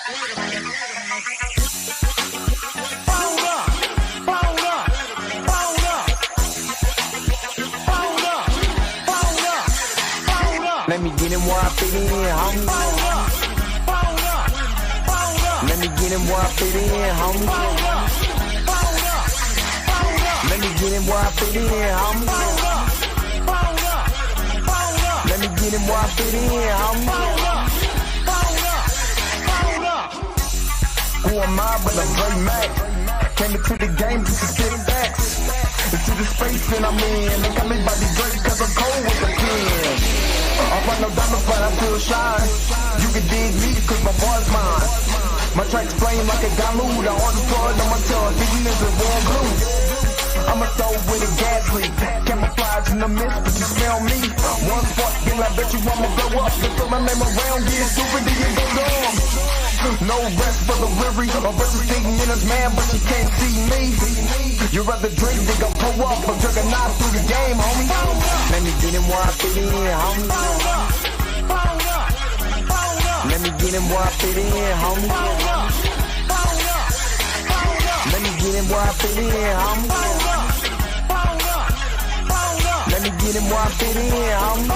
Let me get him where I fit in, homie. Let me get him where I fit in, homie. Let me get him where I fit in, homie. Let me get him where I fit in, homie. Who am I but I'm Dre Mac? Came into the game just to get facts. Into the space that I'm in. They got me by the Drake cause I'm cold with the pen. I find no diamonds but I feel shine. You can dig me cause my boy's mine. My tracks flame like a Galu. The hardest part on my tongue, thinking is a warm blue. I'ma throw with a gas leak. Camouflage in the mist, but you smell me. One spark, then I bet you I'ma blow up. Just throw my name around, get stupid, then you go dumb. No rest for the weary. My verse is sitting in his man, but you can't see me. You rather drink than go pull up. I'm drinking knife through the game, homie. Let me get him where I fit in, homie. Let me get him where I fit in, homie. Let me get him where I fit in, homie. Let me get him where I fit in, homie.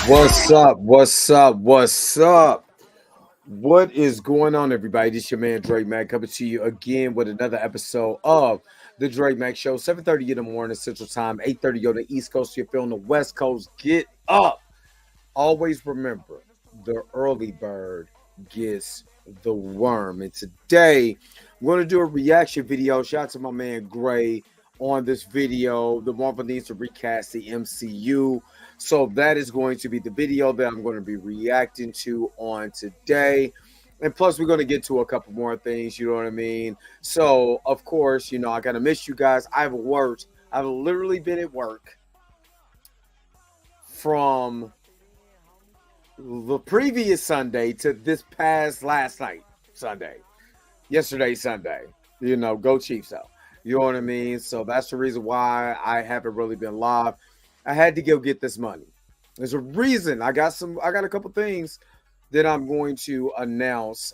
What's up? What's up? What's up? What is going on, everybody? This is your man Dre Mac coming to you again with another episode of the Dre Mac Show. 7:30 in the morning Central Time, 8:30 on the East Coast. If you're on the West Coast, get up. Always remember, the early bird gets the worm. And today, we're going to do a reaction video. Shout out to my man Gray on this video. The Marvel needs to recast the MCU. So that is going to be the video that I'm going to be reacting to on today. And plus, we're going to get to a couple more things, you know what I mean? So, of course, you know, I got to miss you guys. I've worked. I've literally been at work from the previous Sunday to this past last night, Sunday. Yesterday, Sunday. You know, go Chiefs, though. You know what I mean? So that's the reason why I haven't really been live. I had to go get this money. There's a reason. I got a couple things that I'm going to announce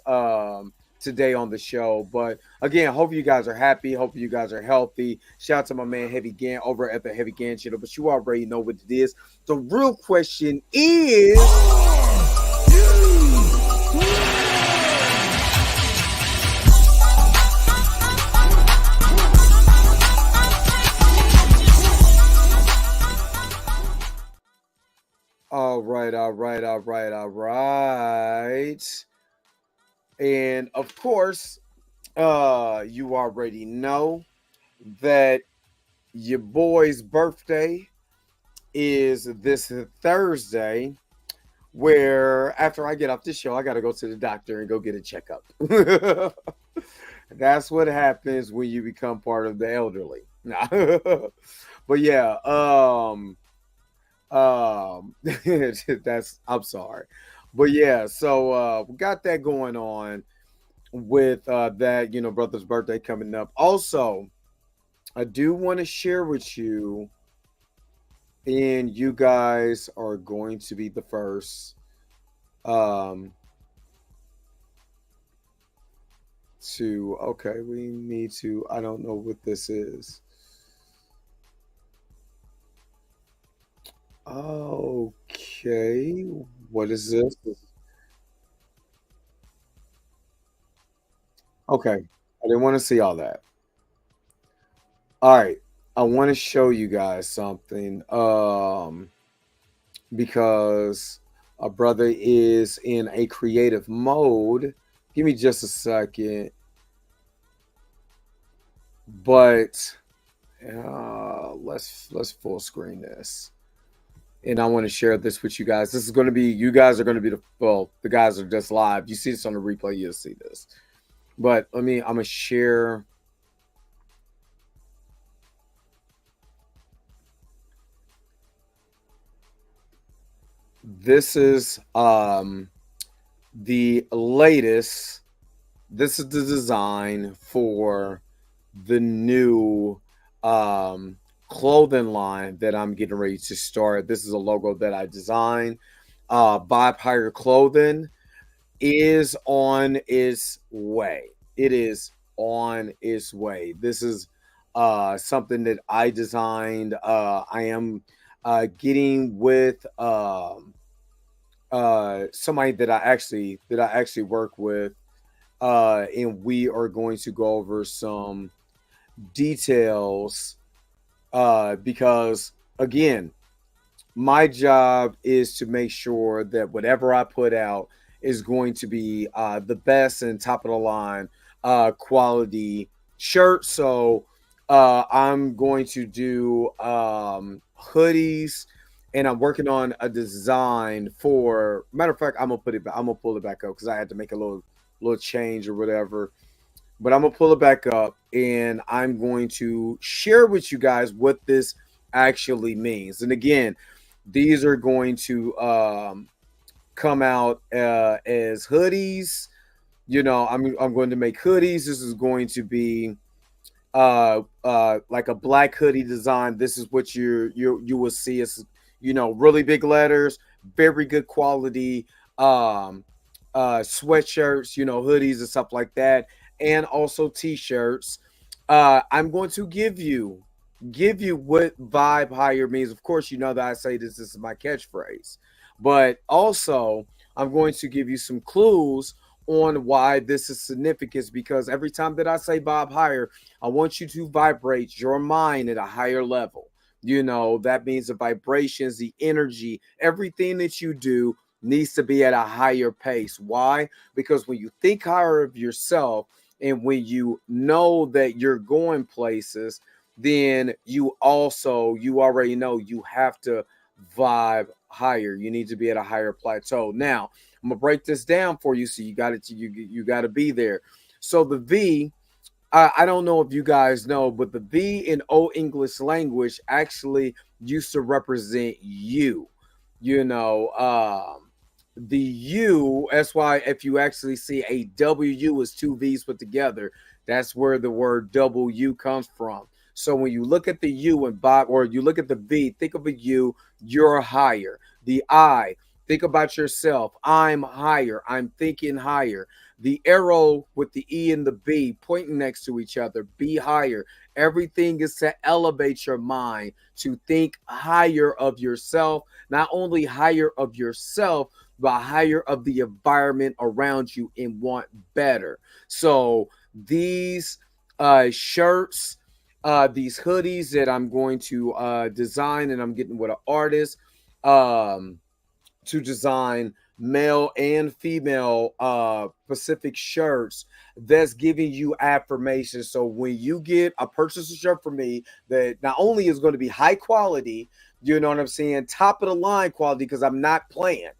today on the show. But again, hope you guys are happy. Hope you guys are healthy. Shout out to my man Heavy Gan over at the Heavy Gan channel. But you already know what it is. The real question is, all right. And of course, you already know that your boy's birthday is this Thursday, where after I get off this show, I got to go to the doctor and go get a checkup. That's what happens when you become part of the elderly. But yeah, I'm sorry, but yeah, so we got that going on with that, you know, brother's birthday coming up. Also, I do want to share with you, and you guys are going to be the first to, okay, we need to, I don't know what this is. Okay, what is this? Okay, I didn't want to see all that. All right, I want to show you guys something because a brother is in a creative mode. Give me just a second. But let's full screen this. And I want to share this with you guys. This is going to be, you guys are going to be the guys are just live. You see this on the replay, you'll see this. But I'm going to share. This is the latest. This is the design for the new clothing line that I'm getting ready to start. This is a logo that I designed by Pirate Clothing. is on its way. It is on its way. This is something that I designed. I am getting with somebody that I actually work with, and we are going to go over some details because again, my job is to make sure that whatever I put out is going to be the best and top of the line quality shirt. So I'm going to do hoodies, and I'm working on a design for. Matter of fact, I'm gonna put it. I'm gonna pull it back up because I had to make a little change or whatever. But I'm gonna pull it back up, and I'm going to share with you guys what this actually means. And again, these are going to come out as hoodies. I'm going to make hoodies. This is going to be like a black hoodie design. This is what you will see as really big letters, very good quality sweatshirts, hoodies and stuff like that, and also t-shirts. I'm going to give you what vibe higher means. Of course, you know that I say this is my catchphrase, but also I'm going to give you some clues on why this is significant, because every time that I say Bob higher, I want you to vibrate your mind at a higher level. That means the vibrations, the energy, everything that you do needs to be at a higher pace. Why? Because when you think higher of yourself and when you know that you're going places, then you already know you have to vibe higher. You need to be at a higher plateau. Now, I'm gonna break this down for you, so you got it. You got to be there. So the V, I don't know if you guys know, but the V in Old English language actually used to represent you. You know, the U. That's why if you actually see a W is two V's put together, that's where the word W comes from. So when you look at the U and Bob, or you look at the V, think of a U, you're higher. The I, think about yourself. I'm higher. I'm thinking higher. The arrow with the E and the B pointing next to each other, be higher. Everything is to elevate your mind, to think higher of yourself, not only higher of yourself, but higher of the environment around you and want better. So these shirts, these hoodies that I'm going to design, and I'm getting with an artist to design male and female Pacific shirts that's giving you affirmation. So when you get a purchase a shirt from me that not only is going to be high quality, you know what I'm saying, top of the line quality, because I'm not playing.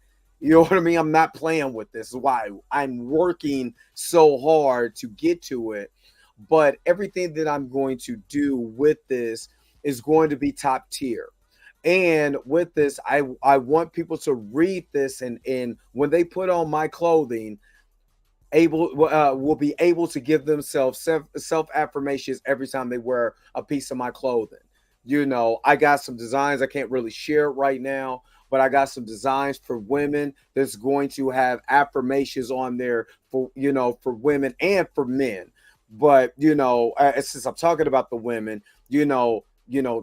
You know what I mean? I'm not playing with this. Is why I'm working so hard to get to it. But everything that I'm going to do with this is going to be top tier. And with this, I want people to read this, and when they put on my clothing, will be able to give themselves self affirmations every time they wear a piece of my clothing. I got some designs I can't really share right now, but I got some designs for women that's going to have affirmations on there for women and for men. But since I'm talking about the women,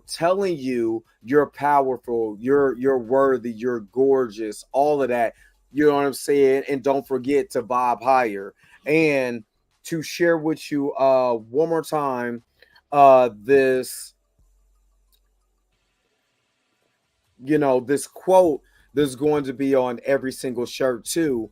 telling you you're powerful, you're worthy, you're gorgeous, all of that. You know what I'm saying? And don't forget to vibe higher. And to share with you one more time, this this quote that's going to be on every single shirt too.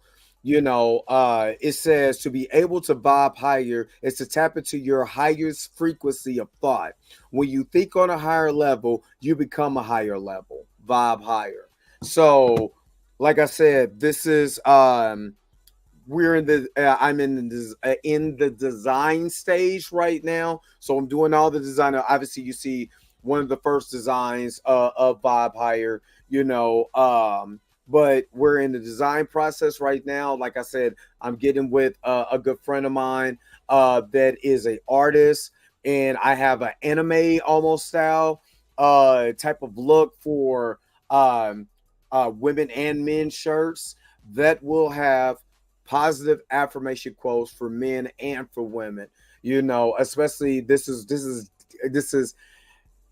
It says to be able to vibe higher is to tap into your highest frequency of thought. When you think on a higher level, you become a higher level. Vibe higher. So, like I said, this is we're in the I'm in the design stage right now. So I'm doing all the design. Obviously, you see one of the first designs of Bob Hire, but we're in the design process right now. Like I said, I'm getting with a good friend of mine that is a artist, and I have an anime almost style type of look for women and men shirts that will have positive affirmation quotes for men and for women. Especially this is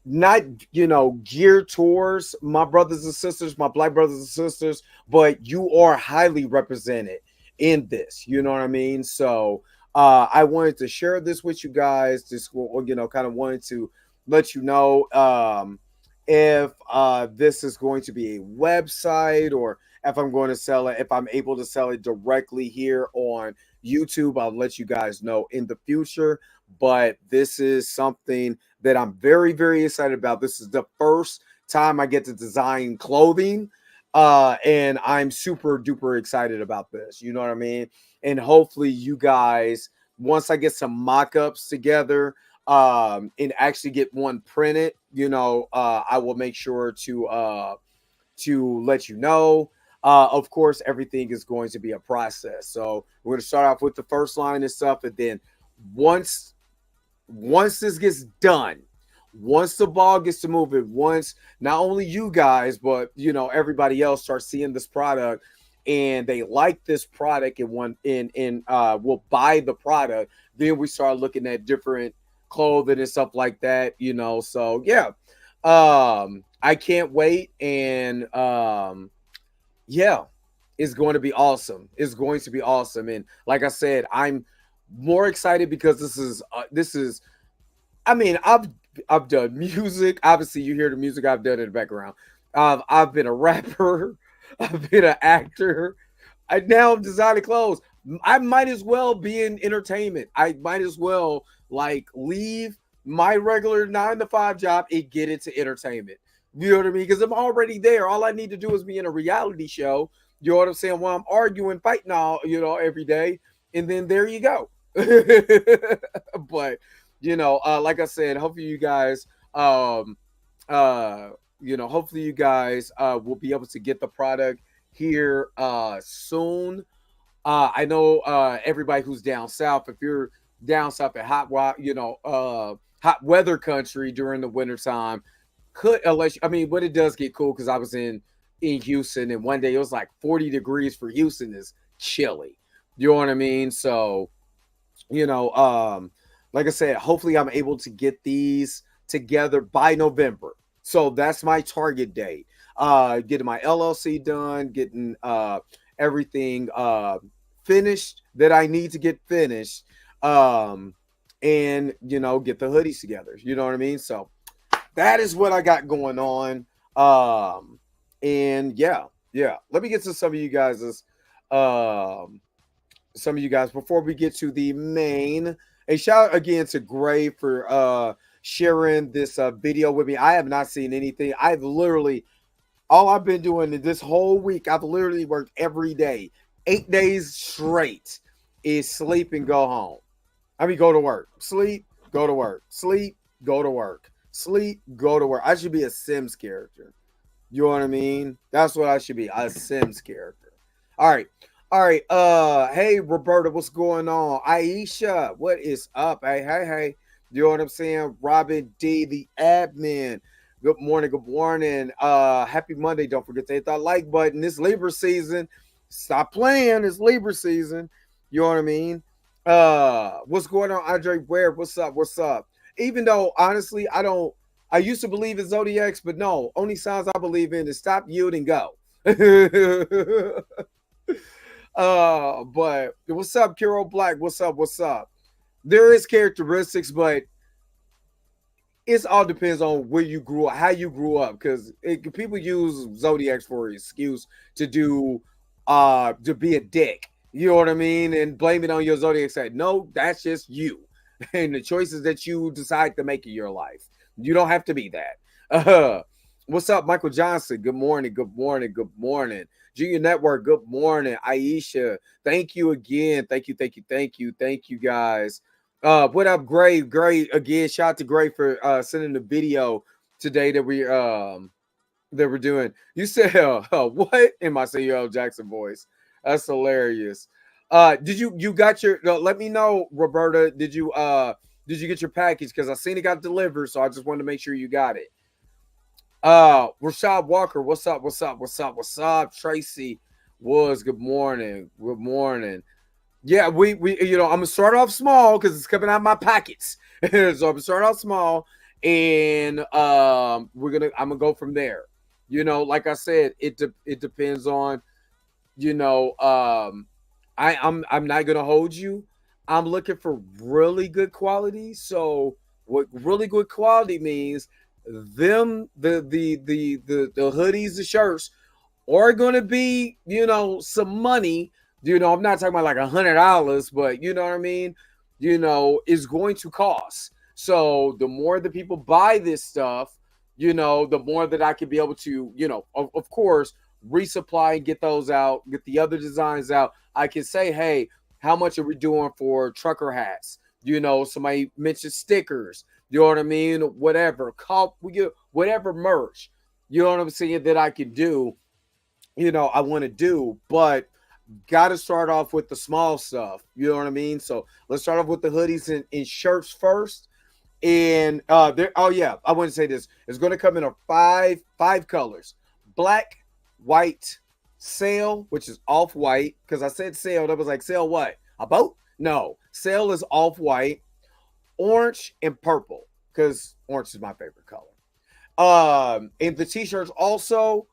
not geared towards my brothers and sisters, my black brothers and sisters, but you are highly represented in this. You know what I mean? So I wanted to share this with you guys. Just kind of wanted to let you know if this is going to be a website or if I'm going to sell it, if I'm able to sell it directly here on YouTube. I'll let you guys know in the future. But this is something that I'm very, very excited about. This is the first time I get to design clothing. And I'm super duper excited about this. You know what I mean? And hopefully you guys, once I get some mock-ups together, and actually get one printed, I will make sure to let you know. Of course, everything is going to be a process. So we're going to start off with the first line and stuff, and then once this gets done, once the ball gets to moving, once not only you guys but everybody else starts seeing this product and they like this product and will buy the product, then we start looking at different clothing and stuff like that. So yeah, I can't wait. And yeah, it's going to be awesome. It's going to be awesome. And like I said, I'm more excited because this is I mean, I've done music. Obviously you hear the music I've done in the background. I've been a rapper. I've been an actor. Now I'm designing clothes. I might as well be in entertainment. I might as well leave my regular 9-to-5 job and get into entertainment. You know what I mean? Because I'm already there. All I need to do is be in a reality show. You know what I'm saying? While I'm arguing, fighting all, every day. And then there you go. But, like I said, hopefully you guys, hopefully you guys will be able to get the product here soon. I know everybody who's down south, if you're down south at hot weather country during the wintertime, but it does get cool because I was in Houston and one day it was like 40 degrees for Houston is chilly. You know what I mean? So, like I said, hopefully I'm able to get these together by November. So that's my target date. Getting my LLC done, getting everything finished that I need to get finished, and get the hoodies together. You know what I mean? So that is what I got going on. And yeah. Let me get to some of you guys' before we get to the main. A shout out again to Gray for sharing this video with me. I have not seen anything. All I've been doing this whole week, I've literally worked every day, 8 days straight, is sleep and go home. Go to work, sleep, go to work, sleep, go to work, sleep, go to work. I should be a Sims character. You know what I mean? That's what I should be, a Sims character. All right. Hey, Roberta, what's going on? Aisha, what is up? Hey. You know what I'm saying? Robin D, the admin. Good morning. Happy Monday. Don't forget to hit that like button. This Libra season. Stop playing. It's Libra season. You know what I mean? What's going on, Andre Ware? What's up? Even though, honestly, I used to believe in zodiacs, but no, only signs I believe in is stop, yield, and go. But what's up, Kiro Black? What's up? There is characteristics, but it all depends on where you grew up, how you grew up, because people use zodiacs for an excuse to be a dick. You know what I mean? And blame it on your zodiac sign. No, that's just you and the choices that you decide to make in your life. You don't have to be that. What's up, Michael Johnson? Good morning. Junior Network, good morning. Aisha, thank you again. Thank you, guys. What up, Gray? Again, shout out to Gray for sending the video today that we're doing. You said what in my Samuel Jackson voice? That's hilarious. Did you got your? Let me know, Roberta. Did you get your package? Because I seen it got delivered, so I just wanted to make sure you got it. Rashad Walker, what's up? Tracy, Was good morning. Good morning. Yeah, we I'm gonna start off small because it's coming out of my pockets. So I'm gonna start off small, and I'm gonna go from there. Like I said, it depends on you know I'm not gonna hold you. I'm looking for really good quality. So what really good quality means, them the hoodies, the shirts are going to be, some money. I'm not talking about like $100, but you know what I mean. Is going to cost. So the more that people buy this stuff, the more that I can be able to, of course, resupply and get those out, get the other designs out. I can say, hey, how much are we doing for trucker hats? Somebody mentioned stickers. You know what I mean? Whatever, we get whatever merch. You know what I'm saying that I can do. I want to do, but got to start off with the small stuff. You know what I mean? So let's start off with the hoodies and shirts first. And oh yeah, I want to say this. It's going to come in a five colors: black, white, sail, which is off white. Because I said sail, that was like sail what? A boat? No, sail is off white, orange, and purple. Because orange is my favorite color. And the t-shirts also.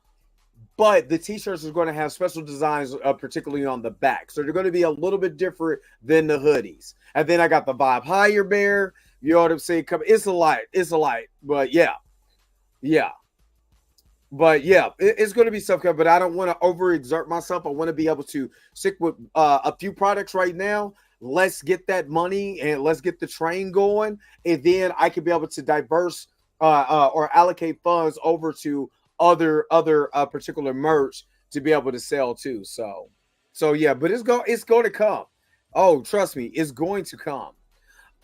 But the t-shirts are going to have special designs, particularly on the back. So they're going to be a little bit different than the hoodies. And then I got the Vibe Higher Bear. You know what I'm saying? It's a light. But yeah. But yeah, it's going to be stuff. But I don't want to overexert myself. I want to be able to stick with a few products right now. Let's get that money and let's get the train going. And then I can be able to diverse or allocate funds over to other particular merch to be able to sell too. So yeah, but it's going to come. Oh, trust me, it's going to come.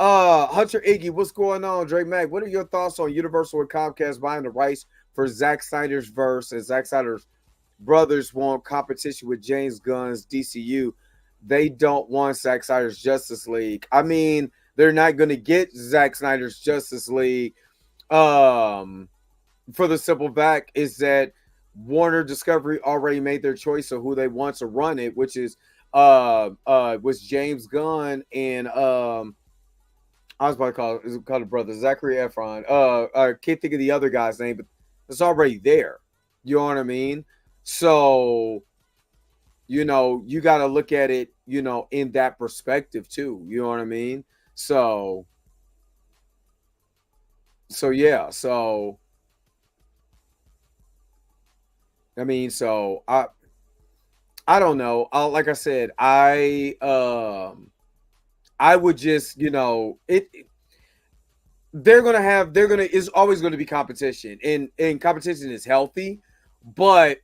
Hunter Iggy, what's going on? Dre Mac, what are your thoughts on Universal and Comcast buying the rights for Zack Snyder's verse, and Zack Snyder's brothers want competition with James Gunn's DCU? They don't want Zack Snyder's Justice League. I mean, they're not going to get Zack Snyder's Justice League. For the simple fact is that Warner Discovery already made their choice of who they want to run it, which is was James Gunn and I was about to call the brother Zachary Efron. I can't think of the other guy's name, but it's already there. You know what I mean? So you got to look at it, in that perspective too. You know what I mean? So yeah, so. I mean, so I don't know. Like I said, I would just, it's always going to be competition, and competition is healthy, but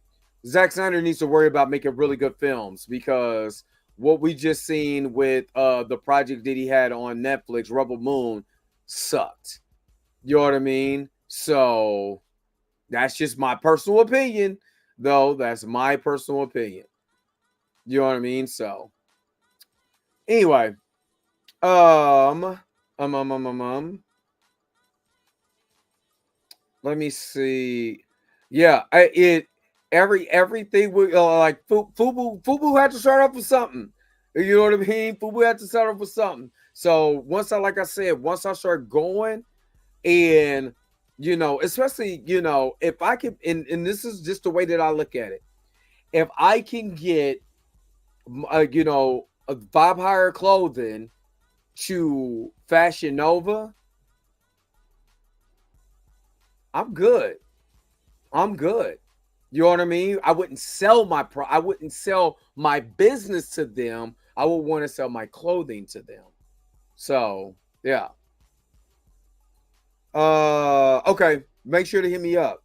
Zack Snyder needs to worry about making really good films, because what we just seen with the project that he had on Netflix, Rebel Moon, sucked. You know what I mean? So that's just my personal opinion. Though that's my personal opinion. You know what I mean? So anyway, let me see. Yeah, everything we like Fubu had to start off with something. You know what I mean? Fubu had to start off with something. So once I start going, and especially, if I can, and this is just the way that I look at it. If I can get, a Vibe Hire clothing to Fashion Nova, I'm good. You know what I mean? I wouldn't sell my business to them. I would want to sell my clothing to them. So yeah. Okay. Make sure to hit me up.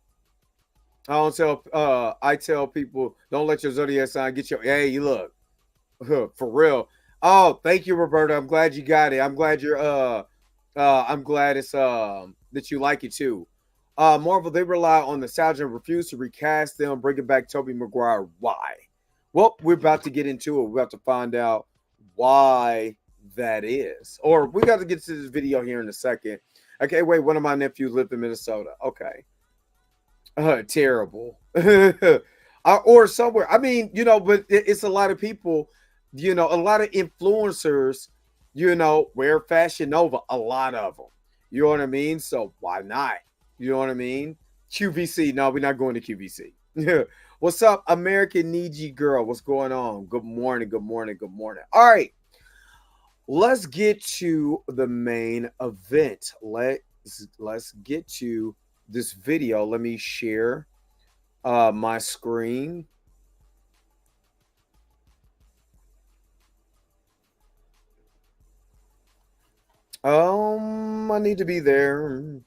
I tell people, don't let your zodiac sign get your, hey, you look, for real. Oh, thank you, Roberta. I'm glad you got it. I'm glad I'm glad it's, that you like it too. Marvel, they rely on nostalgia and refuse to recast them, bringing back Tobey Maguire. Why? Well, we're about to get into it. We're about to find out why that is. Or we got to get to this video here in a second. Okay, wait, one of my nephews lived in Minnesota. Okay. Terrible. or somewhere. I mean, but it's a lot of people, a lot of influencers, wear Fashion Nova, a lot of them. You know what I mean? So why not? You know what I mean? QVC. No, we're not going to QVC. What's up, American Needy Girl? What's going on? Good morning. Good morning. Good morning. All right. Let's get to the main event. Let's get to this video. Let me share my screen. I need to be there.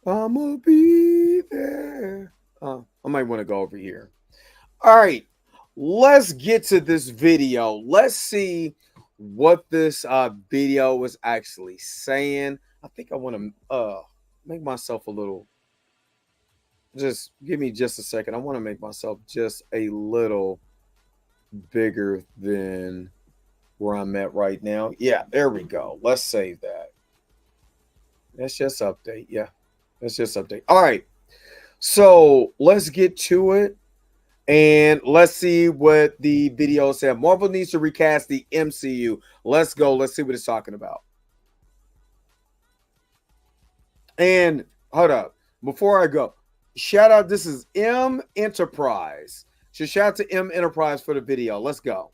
I'ma be there. I might want to go over here. All right, let's get to this video. Let's see what this video was actually saying. I think I want to make myself a little. Just give me just a second. I want to make myself just a little bigger than where I'm at right now. Yeah, there we go. Let's save that. Let's just update. Yeah, let's just update. All right. So let's get to it. And let's see what the video said. Marvel needs to recast the MCU. Let's go. Let's see what it's talking about. And hold up. Before I go, shout out. This is M Enterprise. So shout out to M Enterprise for the video. Let's go.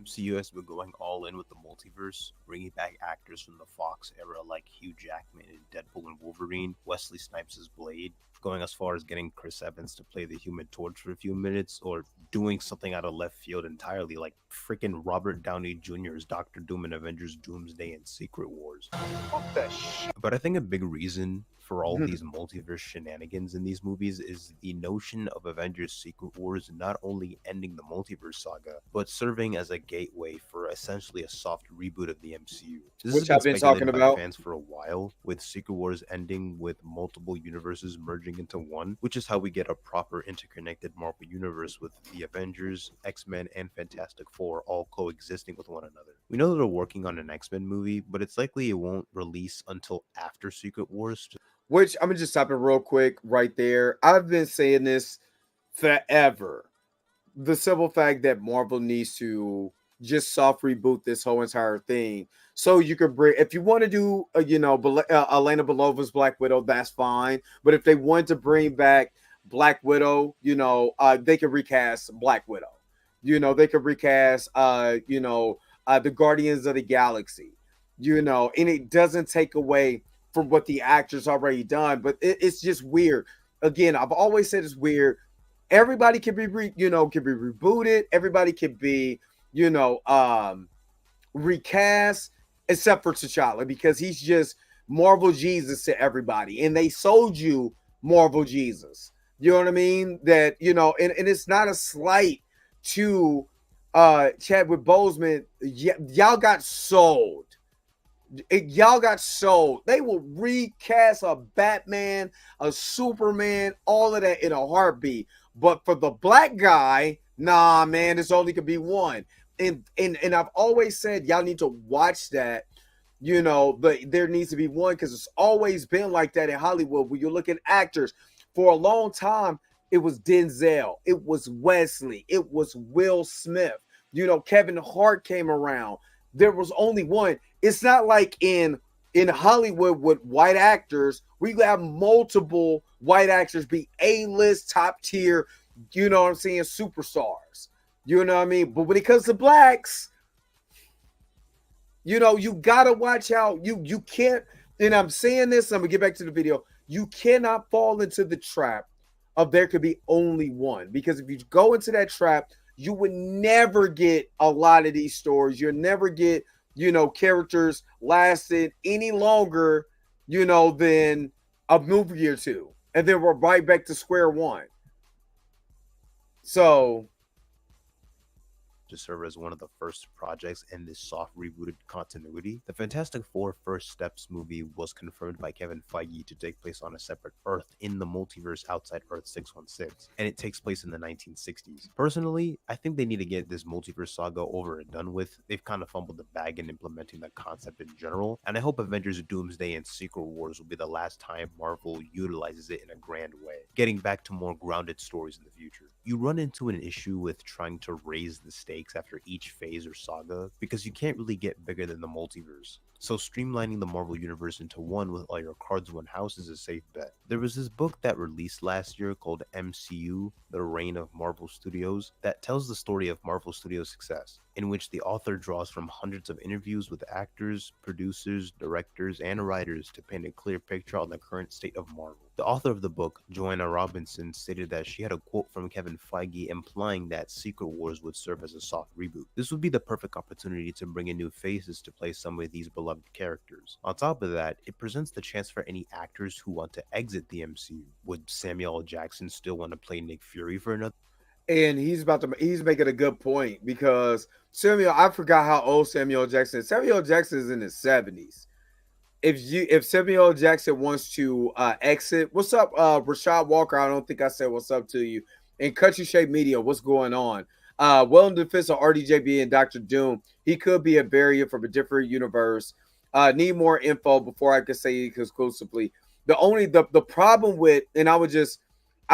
MCU has been going all in with the multiverse, bringing back actors from the Fox era like Hugh Jackman in Deadpool and Wolverine, Wesley Snipes as Blade, going as far as getting Chris Evans to play the Human Torch for a few minutes, or doing something out of left field entirely like freaking Robert Downey Jr. as Doctor Doom in Avengers Doomsday and Secret Wars. What the shit? But I think a big reason for all these multiverse shenanigans in these movies is the notion of Avengers Secret Wars not only ending the multiverse saga, but serving as a gateway for essentially a soft reboot of the MCU. This Which has I've been speculated talking by about fans for a while, with Secret Wars ending with multiple universes merging into one, which is how we get a proper interconnected Marvel universe with the Avengers, X-Men, and Fantastic Four all coexisting with one another. We know that they're working on an X-Men movie, but it's likely it won't release until after Secret Wars. Which I'm gonna just stop it real quick right there. I've been saying this forever. The simple fact that Marvel needs to just soft reboot this whole entire thing, so you could bring. If you want to do, Elena Belova's Black Widow, that's fine. But if they want to bring back Black Widow, they could recast Black Widow. They could recast, the Guardians of the Galaxy. And it doesn't take away from what the actors already done, but it's just weird. Again, I've always said it's weird. Everybody can be, can be rebooted. Everybody can be, recast, except for T'Challa, because he's just Marvel Jesus to everybody, and they sold you Marvel Jesus. You know what I mean? That and it's not a slight to Chadwick Boseman. Y'all got sold. Y'all got sold. They will recast a Batman, a Superman, all of that in a heartbeat. But for the black guy, nah, man, this only could be one. And I've always said y'all need to watch that, but there needs to be one, because it's always been like that in Hollywood. When you look at actors, for a long time, it was Denzel, it was Wesley, it was Will Smith. Kevin Hart came around. There was only one. It's not like in Hollywood with white actors, we have multiple white actors be A-list, top tier, superstars. You know what I mean? But when it comes to blacks, you gotta watch out. You can't, and I'm saying this, I'm gonna get back to the video. You cannot fall into the trap of there could be only one, because if you go into that trap, you would never get a lot of these stories. You'll never get, characters lasted any longer, than a movie or two. And then we're right back to square one. So, to serve as one of the first projects in this soft rebooted continuity. The Fantastic Four First Steps movie was confirmed by Kevin Feige to take place on a separate Earth in the multiverse outside Earth 616, and it takes place in the 1960s. Personally, I think they need to get this multiverse saga over and done with. They've kind of fumbled the bag in implementing the concept in general, and I hope Avengers Doomsday and Secret Wars will be the last time Marvel utilizes it in a grand way, getting back to more grounded stories in the future. You run into an issue with trying to raise the stakes after each phase or saga because you can't really get bigger than the multiverse. So streamlining the Marvel Universe into one with all your cards in one house is a safe bet. There was this book that released last year called MCU, The Reign of Marvel Studios, that tells the story of Marvel Studios' success, in which the author draws from hundreds of interviews with actors, producers, directors, and writers to paint a clear picture on the current state of Marvel. The author of the book, Joanna Robinson, stated that she had a quote from Kevin Feige implying that Secret Wars would serve as a soft reboot. This would be the perfect opportunity to bring in new faces to play some of these beloved characters. On top of that, it presents the chance for any actors who want to exit the MCU. Would Samuel L. Jackson still want to play Nick Fury for another? And he's making a good point, because I forgot how old Samuel Jackson is. Samuel Jackson is in his 70s. If Samuel Jackson wants to exit, what's up, Rashad Walker? I don't think I said what's up to you. And Country Shape Media, what's going on? Well, in defense of RDJB and Dr. Doom, he could be a barrier from a different universe. Need more info before I can say it conclusively. The problem with, and I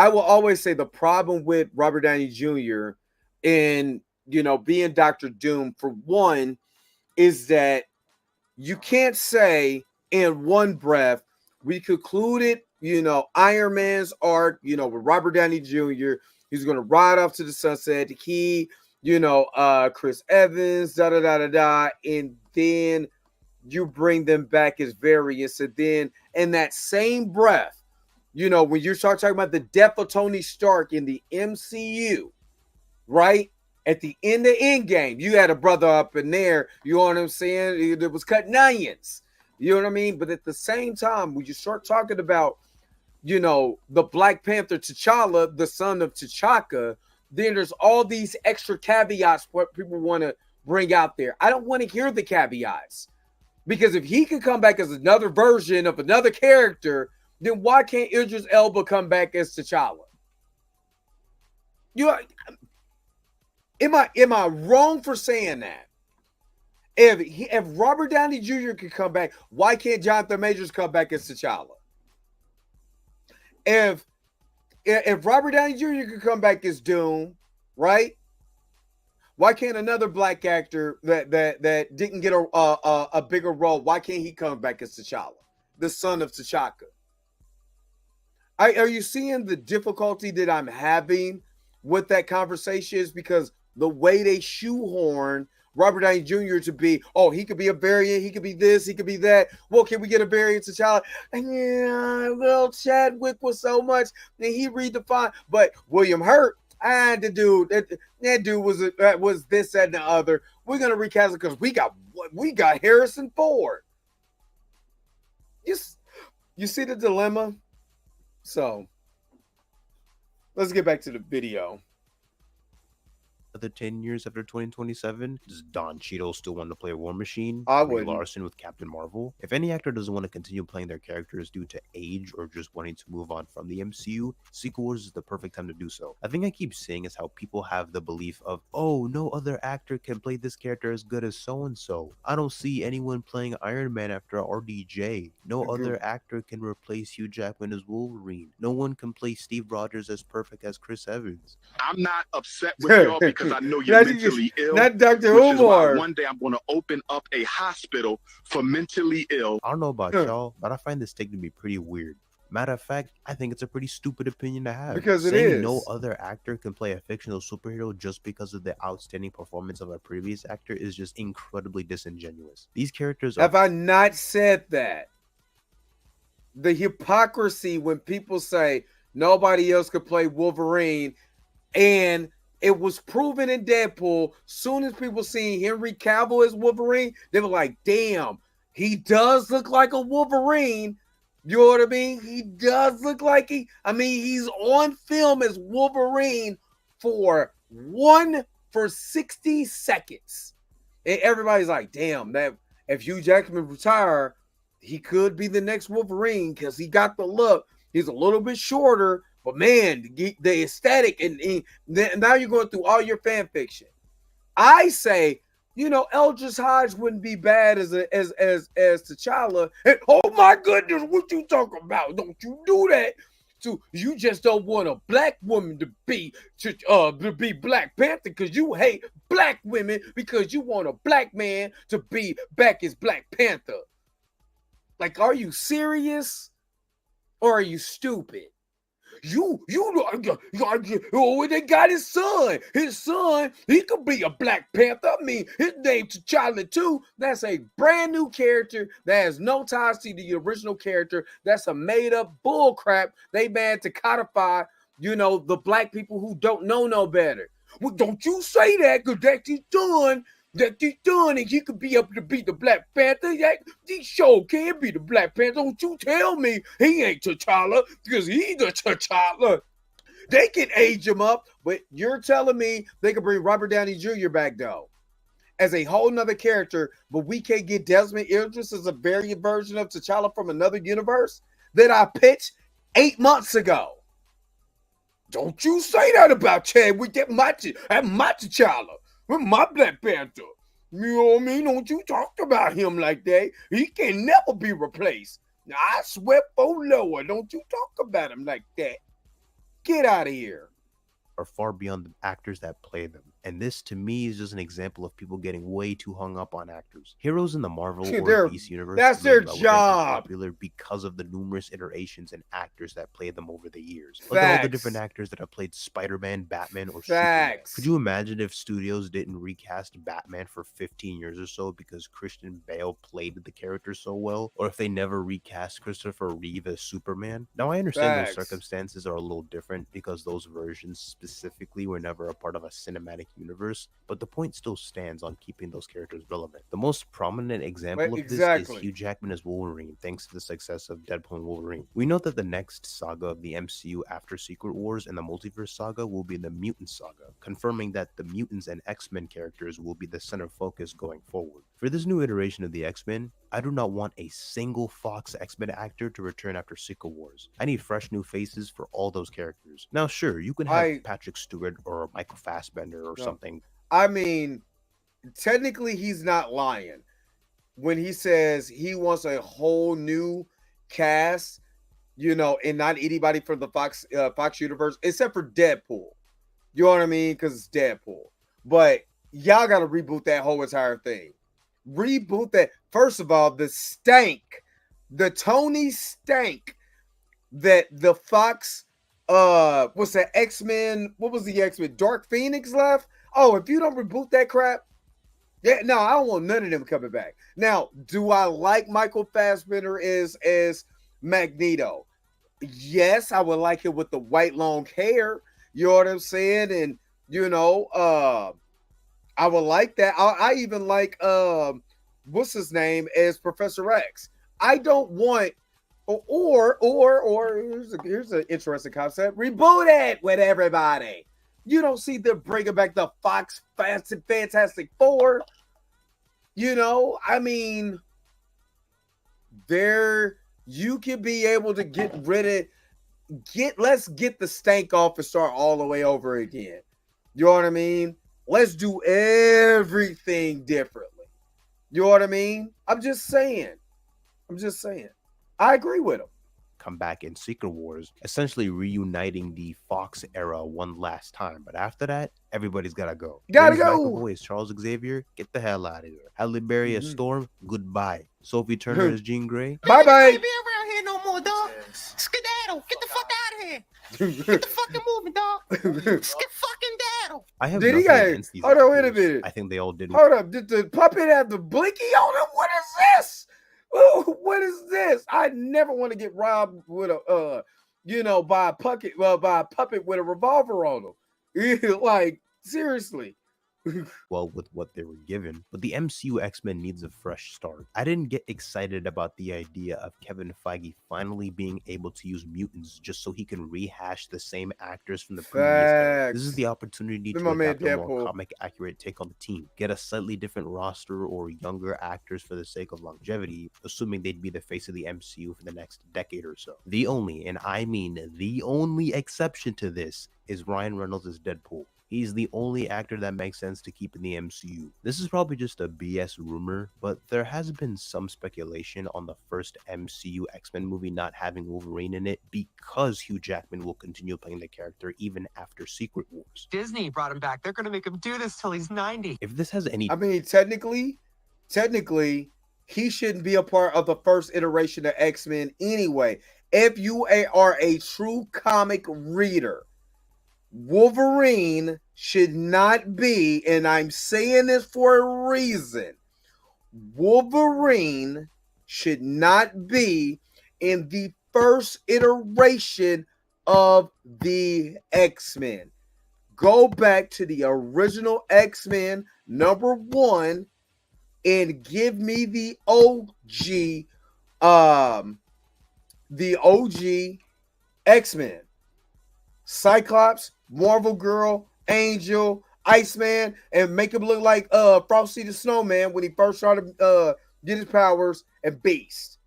will always say the problem with Robert Downey Jr. in, being Dr. Doom, for one, is that you can't say in one breath, we concluded, Iron Man's arc, with Robert Downey Jr. He's going to ride off to the sunset. He, Chris Evans, and then you bring them back as variants. And then in that same breath, when you're talking about the death of Tony Stark in the MCU, right? At the end of Endgame, you had a brother up in there, you know what I'm saying? It was cutting onions. You know what I mean? But at the same time, when you start talking about, the Black Panther T'Challa, the son of T'Chaka, then there's all these extra caveats what people want to bring out there. I don't want to hear the caveats. Because if he could come back as another version of another character, then why can't Idris Elba come back as T'Challa? Am I wrong for saying that? If Robert Downey Jr. could come back, why can't Jonathan Majors come back as T'Challa? If Robert Downey Jr. could come back as Doom, right? Why can't another black actor that didn't get a bigger role, why can't he come back as T'Challa, the son of T'Chaka? Are you seeing the difficulty that I'm having with that conversation? Is because the way they shoehorn Robert Downey Jr. to be, he could be a variant, he could be this, he could be that. Well, can we get a variant to T'Challa? Yeah, well, Chadwick was so much, and he redefined. But William Hurt, the dude, that dude was this, that, and the other. We're gonna recast it because we got Harrison Ford. You see the dilemma? So let's get back to the video. Another 10 years after 2027, does Don Cheadle still want to play War Machine? I Brie wouldn't. Larson with Captain Marvel? If any actor doesn't want to continue playing their characters due to age or just wanting to move on from the MCU, Secret Wars is the perfect time to do so. I think I keep saying is how people have the belief of, no other actor can play this character as good as so-and-so. I don't see anyone playing Iron Man after RDJ. No other actor can replace Hugh Jackman as Wolverine. No one can play Steve Rogers as perfect as Chris Evans. I'm not upset with y'all because I know you're mentally ill. Not Dr. Which is why Umar. one day I'm going to open up a hospital for mentally ill. I don't know about y'all, but I find this take to be pretty weird. Matter of fact, I think it's a pretty stupid opinion to have. Because it Saying is. no other actor can play a fictional superhero just because of the outstanding performance of a previous actor is just incredibly disingenuous. These characters are... Have I not said that? The hypocrisy when people say nobody else could play Wolverine, and it was proven in Deadpool. Soon as people seen Henry Cavill as Wolverine, they were like, damn, he does look like a Wolverine. You know what I mean? He does look like he's on film as Wolverine for 1 for 60 seconds. And everybody's like, damn, that if Hugh Jackman retire, he could be the next Wolverine because he got the look. He's a little bit shorter, but man, the aesthetic and now you're going through all your fan fiction. I say, Eldridge Hodge wouldn't be bad as T'Challa. And, oh my goodness, what you talking about? Don't you do that? So you just don't want a black woman to be Black Panther because you hate black women because you want a black man to be back as Black Panther. Like, are you serious or are you stupid? They got his son. His son, he could be a Black Panther. I mean, his name T'Challa too. That's a brand new character that has no ties to the original character. That's a made up bull crap they made to codify, the black people who don't know no better. Well, don't you say that because that's his son. That he's done, and he could be able to be the Black Panther. He sure can be the Black Panther. Don't you tell me he ain't T'Challa because he's the T'Challa. They can age him up, but you're telling me they could bring Robert Downey Jr. back though as a whole nother character, but we can't get Desmond Idris as a variant version of T'Challa from another universe that I pitched 8 months ago. Don't you say that about Chadwick. That's my T'Challa. My Black Panther. You know what I mean? Don't you talk about him like that. He can never be replaced. Now, I swear for Lord, don't you talk about him like that. Get out of here. Are far beyond the actors that play them. And this, to me, is just an example of people getting way too hung up on actors. Heroes in the Marvel or DC universe, that's their job, popular because of the numerous iterations and actors that played them over the years. Look at all the different actors that have played Spider-Man, Batman, or Superman. Could you imagine if studios didn't recast Batman for 15 years or so because Christian Bale played the character so well? Or if they never recast Christopher Reeve as Superman? Now, I understand those circumstances are a little different because those versions specifically were never a part of a cinematic universe, but the point still stands on keeping those characters relevant. The most prominent example of this is Hugh Jackman as Wolverine, thanks to the success of Deadpool and Wolverine. We know that the next saga of the MCU after Secret Wars and the Multiverse saga will be the Mutant saga, confirming that the mutants and X-Men characters will be the center focus going forward. For this new iteration of the X-Men, I do not want a single Fox X-Men actor to return after Secret Wars. I need fresh new faces for all those characters. Now, sure, you can have Patrick Stewart or Michael Fassbender or something. I mean, technically, he's not lying when he says he wants a whole new cast, and not anybody from the Fox universe except for Deadpool. You know what I mean? Because it's Deadpool. But y'all got to reboot that whole entire thing. Reboot that. First of all, the Tony stank that the Fox, what's that, X-Men, what was the X-Men, Dark Phoenix left? Oh, if you don't reboot that crap, I don't want none of them coming back. Now, do I like Michael Fassbender as Magneto? Yes, I would like it with the white long hair. You know what I'm saying? And, I would like that. I even like, what's his name, as Professor X. I don't want, or here's an interesting concept. Reboot it with everybody. You don't see them bringing back the Fox Fantastic Four. I mean, you can be able to get rid of, let's get the stank off and start all the way over again. You know what I mean? Let's do everything differently. You know what I mean? I'm just saying. I agree with him. Come back in Secret Wars, essentially reuniting the Fox era one last time. But after that, everybody's gotta go. Gotta go. McAvoy as Charles Xavier, get the hell out of here. Halle Berry as Storm, goodbye. Sophie Turner as Jean Grey, bye bye. Be around here no more, dog. Skedaddle, get the fuck out of here. Get the fucking moving, dog. Fucking daddle. I have did nothing against these. Hold on, wait a minute. I think they all did. Hold up, did the puppet have the blinky on him? What is this? What is this? I never want to get robbed with a, by a puppet with a revolver on him. Like, seriously. well with what they were given, but the MCU X-Men needs a fresh start. I didn't get excited about the idea of Kevin Feige finally being able to use mutants just so he can rehash the same actors from the previous era. This is Facts. the opportunity Then to my man adapt a more Deadpool. comic accurate take on the team, get a slightly different roster or younger actors for the sake of longevity, assuming they'd be the face of the MCU for the next decade or so. The only, and I mean the only exception to this is Ryan Reynolds as Deadpool. He's the only actor that makes sense to keep in the MCU. This is probably just a BS rumor, but there has been some speculation on the first MCU X-Men movie not having Wolverine in it because Hugh Jackman will continue playing the character even after Secret Wars. Disney brought him back. They're gonna make him do this till he's 90. If this has any I mean, technically, he shouldn't be a part of the first iteration of X-Men anyway. If you are a true comic reader, Wolverine should not be, and I'm saying this for a reason, Wolverine should not be in the first iteration of the X-Men. Go back to the original X-Men #1 and give me the OG X-Men. Cyclops, Marvel Girl, Angel, Iceman, and make him look like Frosty the Snowman when he first started get his powers, and Beast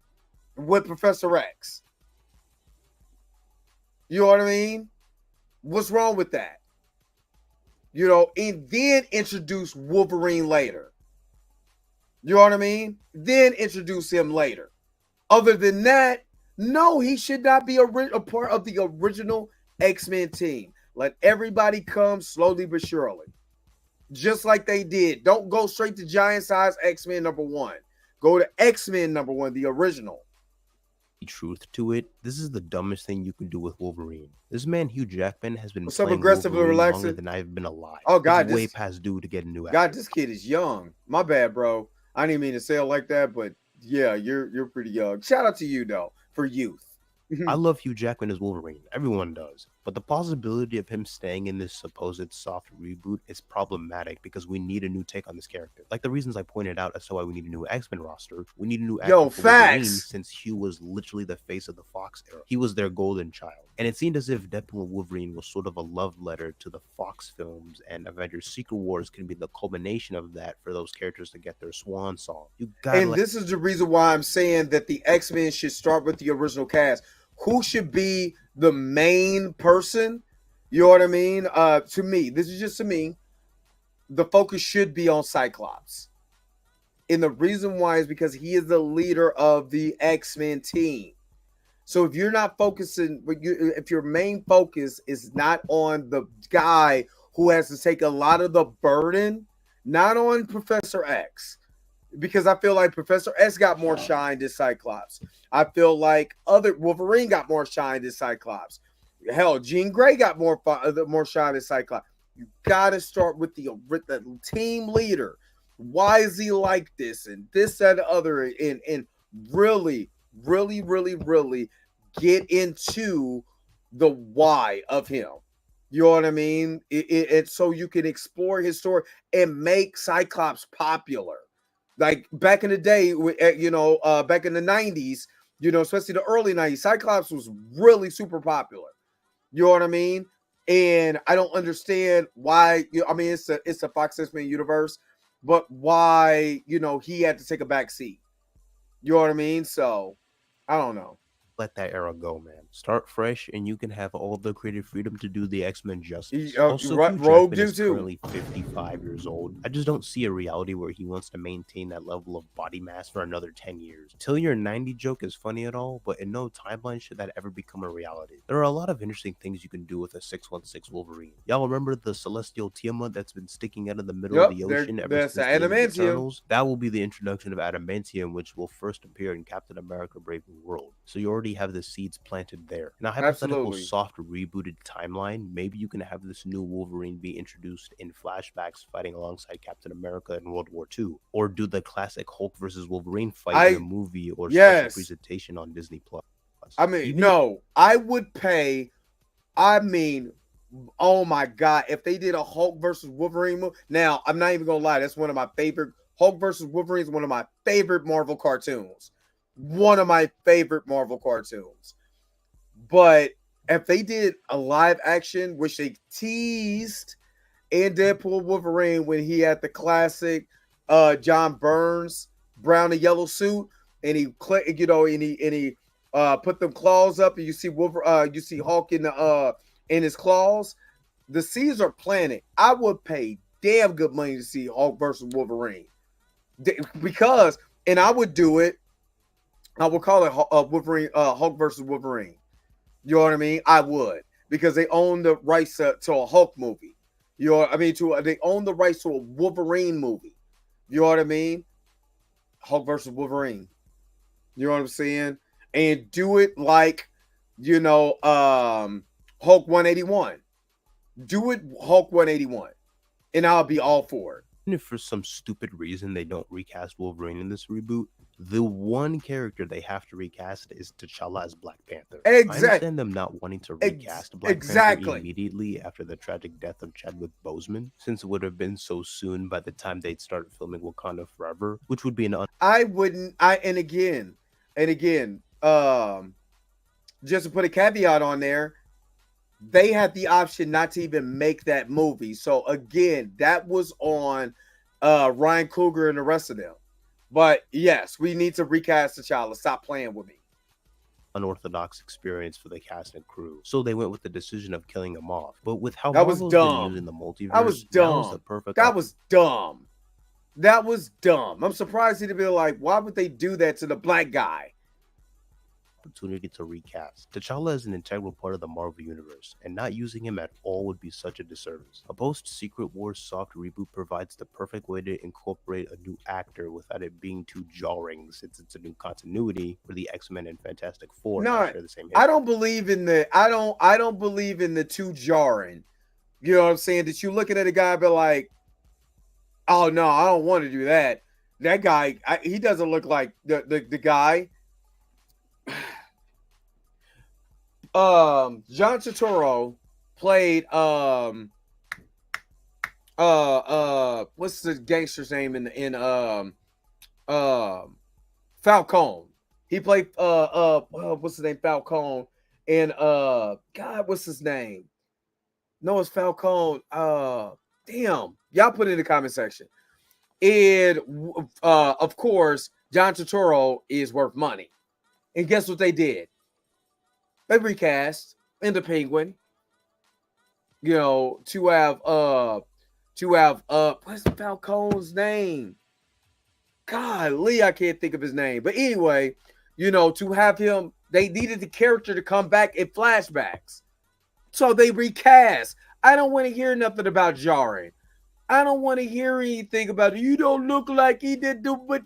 with Professor X. You know what I mean? What's wrong with that? You know, and then introduce Wolverine later. You know what I mean? Then introduce him later. Other than that, no, he should not be a part of the original X-Men team. Let everybody come slowly but surely. Just like they did. Don't go straight to giant size X-Men #1. Go to X-Men #1, the original. Truth to it, this is the dumbest thing you can do with Wolverine. This man Hugh Jackman has been What's up, playing aggressively Wolverine relaxing? longer than I've been alive. Oh, God, it's way this- past due to get a new actor. God, this kid is young. My bad, bro. I didn't mean to say it like that, but yeah, you're pretty young. Shout out to you though for youth. I love Hugh Jackman as Wolverine. Everyone does. But the possibility of him staying in this supposed soft reboot is problematic because we need a new take on this character. Like the reasons I pointed out as to why we need a new X-Men roster, we need a new actor for Wolverine facts. since Hugh was literally the face of the Fox era. He was their golden child. And it seemed as if Deadpool and Wolverine was sort of a love letter to the Fox films, and Avengers Secret Wars can be the culmination of that for those characters to get their swan song. You gotta And this is the reason why I'm saying that the X-Men should start with the original cast. Who should be the main person? You know what I mean? To me, this is just to me. The focus should be on Cyclops. And the reason why is because he is the leader of the X-Men team. So if you're not focusing, if your main focus is not on the guy who has to take a lot of the burden, not on Professor X, because I feel like Professor X got more shine than Cyclops. I feel like other Wolverine got more shine than Cyclops. Hell, Jean Grey got more shine than Cyclops. You gotta start with the team leader. Why is he like this and this, that, and the other, and really get into the why of him. You know what I mean? It so you can explore his story and make Cyclops popular. Like back in the day, back in the 90s, especially the early 90s, Cyclops was really super popular. You know what I mean? And I don't understand why. It's a Fox X-Men universe, but why he had to take a back seat. You know what I mean? So I don't know. let that era go, man. Start fresh, and you can have all the creative freedom to do the X-Men justice. Also, Hugh Rogue Jackman is too. currently 55 years old. I just don't see a reality where he wants to maintain that level of body mass for another 10 years. Till you're 90 joke is funny at all, but in no timeline should that ever become a reality. There are a lot of interesting things you can do with a 616 Wolverine. Y'all remember the celestial Tiamat that's been sticking out of the middle of the ocean ever since the end of Eternals? That will be the introduction of adamantium, which will first appear in Captain America: Brave New World. So you already have the seeds planted there. Now, hypothetical soft rebooted timeline, maybe you can have this new Wolverine be introduced in flashbacks fighting alongside Captain America in World War II, or do the classic Hulk versus Wolverine fight in a movie or special presentation on Disney Plus. I would pay. Oh my God. If they did a Hulk versus Wolverine movie, now I'm not even gonna lie, that's one of my favorite. Hulk versus Wolverine is one of my favorite Marvel cartoons. One of my favorite Marvel cartoons. But if they did a live action, which they teased in Deadpool Wolverine when he had the classic John Burns brown and yellow suit, and he put them claws up, and you see Hulk in his claws. The seeds are planted. I would pay damn good money to see Hulk versus Wolverine, because, and I would do it. I would call it Wolverine, Hulk versus Wolverine. You know what I mean? I would, because they own the rights to a Hulk movie. You know what I mean? They own the rights to a Wolverine movie. You know what I mean? Hulk versus Wolverine. You know what I'm saying? And do it like, Hulk 181. Do it Hulk 181. And I'll be all for it. And if for some stupid reason they don't recast Wolverine in this reboot, the one character they have to recast is T'Challa as Black Panther. I understand them not wanting to recast Black Panther immediately after the tragic death of Chadwick Boseman, since it would have been so soon by the time they'd started filming Wakanda Forever, which would be an and again, just to put a caveat on there, they had the option not to even make that movie. So again, that was on Ryan Coogler and the rest of them. But yes, we need to recast T'Challa. Stop playing with me. Unorthodox experience for the cast and crew, so they went with the decision of killing him off. But with how that was dumb. Using the multiverse, that was dumb. Was the perfect that was dumb. That was dumb. I'm surprised he'd be like, why would they do that to the black guy? Opportunity to recast. T'Challa is an integral part of the Marvel Universe, and not using him at all would be such a disservice. A post-Secret Wars soft reboot provides the perfect way to incorporate a new actor without it being too jarring, since it's a new continuity where the X-Men and Fantastic Four share the same history. I don't believe in the too jarring. You know what I'm saying? That you looking at a guy be like, oh no, I don't want to do that. That guy, he doesn't look like the guy. John Turturro played what's the gangster's name in Falcone. He played what's his name, Falcone, and God, what's his name? No, it's Falcone. Damn, y'all put it in the comment section. And of course, John Turturro is worth money. And guess what they did? They recast in the Penguin. To have what's Falcone's name? Golly, I can't think of his name. But anyway, to have him, they needed the character to come back in flashbacks. So they recast. I don't want to hear nothing about jarring. I don't want to hear anything about, you don't look like he did do, but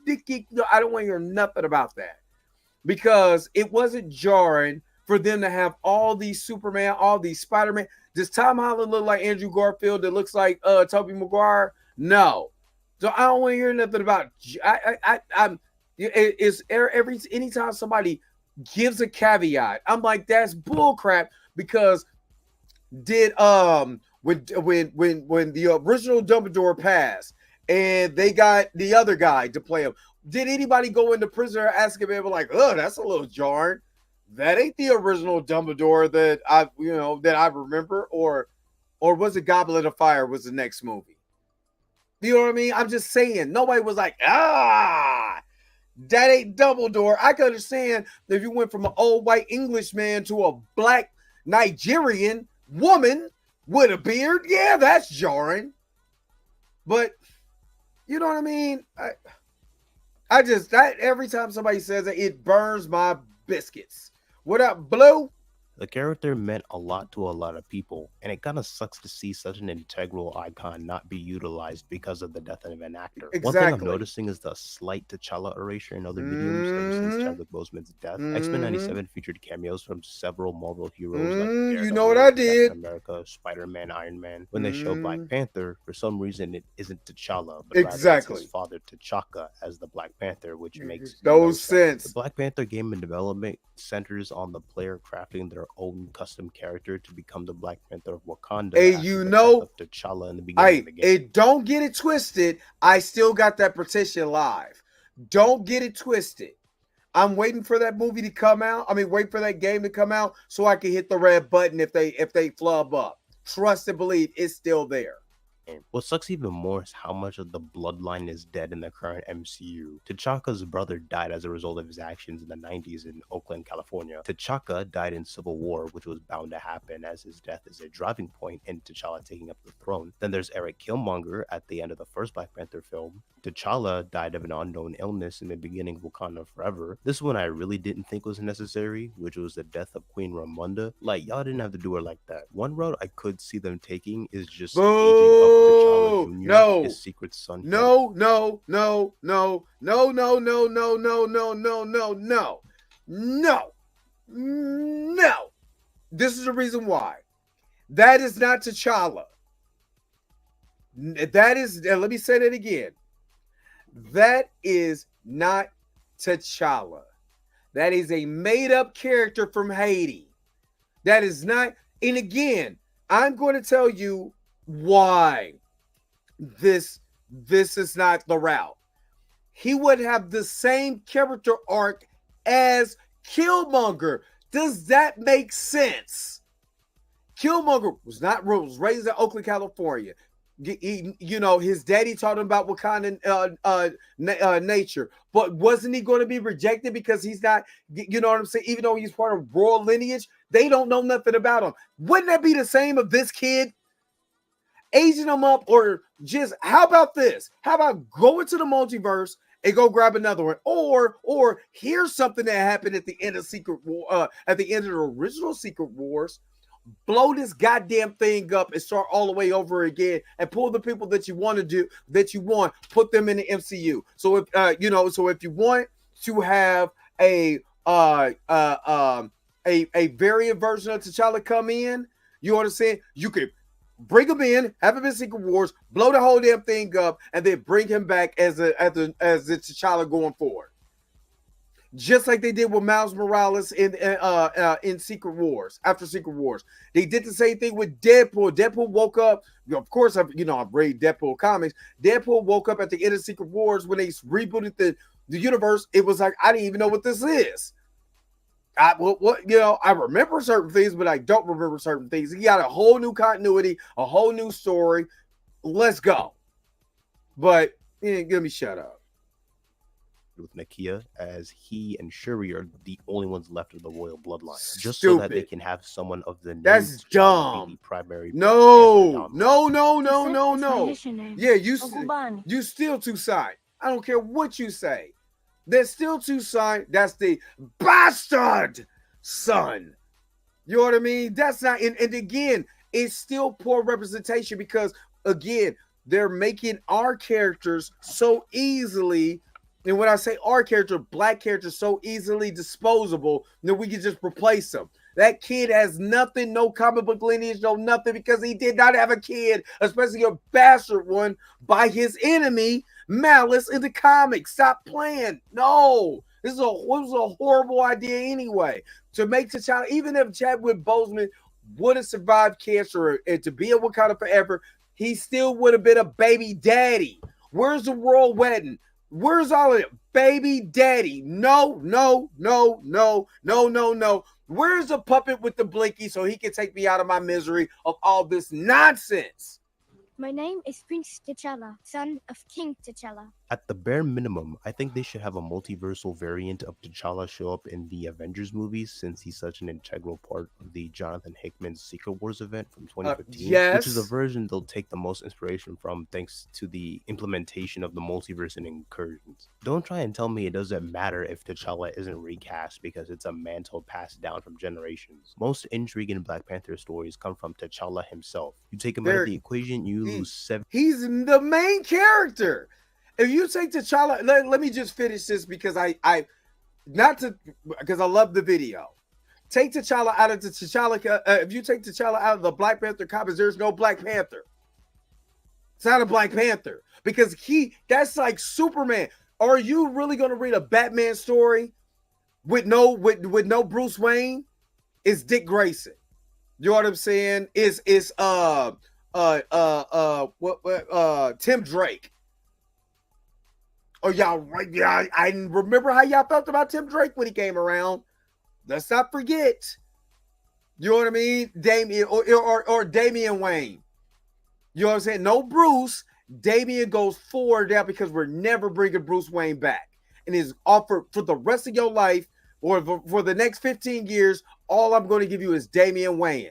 no, I don't want to hear nothing about that. Because it wasn't jarring for them to have all these Superman, all these Spider-Man. Does Tom Holland look like Andrew Garfield that looks like Tobey Maguire? No. So I don't want to hear nothing about. Anytime somebody gives a caveat, I'm like, that's bullcrap. Because when the original Dumbledore passed and they got the other guy to play him, did anybody go into prison or ask him, like, oh, that's a little jarring? That ain't the original Dumbledore that I remember, or was it Goblet of Fire was the next movie? You know what I mean? I'm just saying, nobody was like, that ain't Dumbledore. I can understand if you went from an old white Englishman to a black Nigerian woman with a beard. Yeah, that's jarring. But you know what I mean? I just, every time somebody says it, it burns my biscuits. What up, Blue? The character meant a lot to a lot of people, and it kind of sucks to see such an integral icon not be utilized because of the death of an actor. Exactly. One thing I'm noticing is the slight T'Challa erasure in other mediums ever since Chadwick Boseman's death. X-Men 97 featured cameos from several Marvel heroes like Daredevil, you know what I did? Captain America, Spider-Man, Iron Man. When they show Black Panther, for some reason it isn't T'Challa, but rather it's his father T'Chaka as the Black Panther, which makes no sense. The Black Panther game in development centers on the player crafting their own custom character to become the Black Panther of Wakanda. Hey, after you the know, death of T'Challa in the beginning of the game. It don't get it twisted. I still got that petition live. Don't get it twisted. I'm waiting for that movie to come out. I mean, wait for that game to come out so I can hit the red button if they flub up. Trust and believe it's still there. And what sucks even more is how much of the bloodline is dead in the current MCU. T'Chaka's brother died as a result of his actions in the 90s in Oakland, California. T'Chaka died in Civil War, which was bound to happen as his death is a driving point in T'Challa taking up the throne. Then there's Eric Killmonger at the end of the first Black Panther film. T'Challa died of an unknown illness in the beginning of Wakanda Forever. This one I really didn't think was necessary, which was the death of Queen Ramonda. Like, y'all didn't have to do her like that. One route I could see them taking is just aging up T'Challa Jr., no, his secret son. No. This is the reason why. That is not T'Challa. That is, let me say that again. That is not T'Challa. That is a made-up character from Haiti. That is not, and again, I'm going to tell you why this is not the route. He would have the same character arc as Killmonger. Does that make sense? Killmonger was raised in Oakland, California. His daddy taught him about Wakandan nature, but wasn't he going to be rejected because he's not, you know what I'm saying? Even though he's part of royal lineage, they don't know nothing about him. Wouldn't that be the same of this kid? Aging them up, or just, how about this? How about go into the multiverse and go grab another one? Or here's something that happened at the end of Secret War, at the end of the original Secret Wars. Blow this goddamn thing up and start all the way over again, and pull the people that you want to do, that you want, put them in the MCU. So if if you want to have a variant version of T'Challa come in, you understand? You could bring him in, have him in Secret Wars, blow the whole damn thing up, and then bring him back as the T'Challa going forward. Just like they did with Miles Morales in Secret Wars, after Secret Wars. They did the same thing with Deadpool. Deadpool woke up, of course, I've read Deadpool comics. Deadpool woke up at the end of Secret Wars when they rebooted the universe. It was like, I didn't even know what this is. I remember certain things, but I don't remember certain things. He got a whole new continuity, a whole new story. Let's go. But give me shut up. With Nakia, as he and Shuri are the only ones left of the royal bloodline, just Stupid. so that they can have someone of the name That's dumb. be the primary. No. Yeah, you still too signed. I don't care what you say. They're still too signed. That's the bastard son. You know what I mean? That's not, and again, it's still poor representation because, again, they're making our characters so easily. And when I say our character, black characters, so easily disposable that we can just replace them. That kid has nothing, no comic book lineage, no nothing, because he did not have a kid, especially a bastard one, by his enemy, Malice, in the comics. Stop playing. No. This was a horrible idea anyway. To make T'Challa, even if Chadwick Boseman would have survived cancer and to be in Wakanda forever, he still would have been a baby daddy. Where's the royal wedding? Where's all of it? Baby daddy. No. Where's the puppet with the blinky so he can take me out of my misery of all this nonsense? My name is Prince T'Challa, son of King T'Challa. At the bare minimum, I think they should have a multiversal variant of T'Challa show up in the Avengers movies, since he's such an integral part of the Jonathan Hickman's Secret Wars event from 2015, yes. which is a version they'll take the most inspiration from thanks to the implementation of the multiverse and incursions. Don't try and tell me it doesn't matter if T'Challa isn't recast, because it's a mantle passed down from generations. Most intriguing Black Panther stories come from T'Challa himself. You take him out of the equation, you lose 7. He's the main character. If you take T'Challa, let me just finish this because because I love the video. Take T'Challa out of the T'Challa. If you take T'Challa out of the Black Panther comics, there's no Black Panther. It's not a Black Panther because that's like Superman. Are you really going to read a Batman story with no Bruce Wayne? It's Dick Grayson. You know what I'm saying? It's Tim Drake. Oh, y'all right? Yeah, I remember how y'all felt about Tim Drake when he came around. Let's not forget. You know what I mean? Damian or Damian Wayne. You know what I'm saying? No Bruce. Damian goes forward now because we're never bringing Bruce Wayne back. And is offered for the rest of your life or for the next 15 years, all I'm going to give you is Damian Wayne.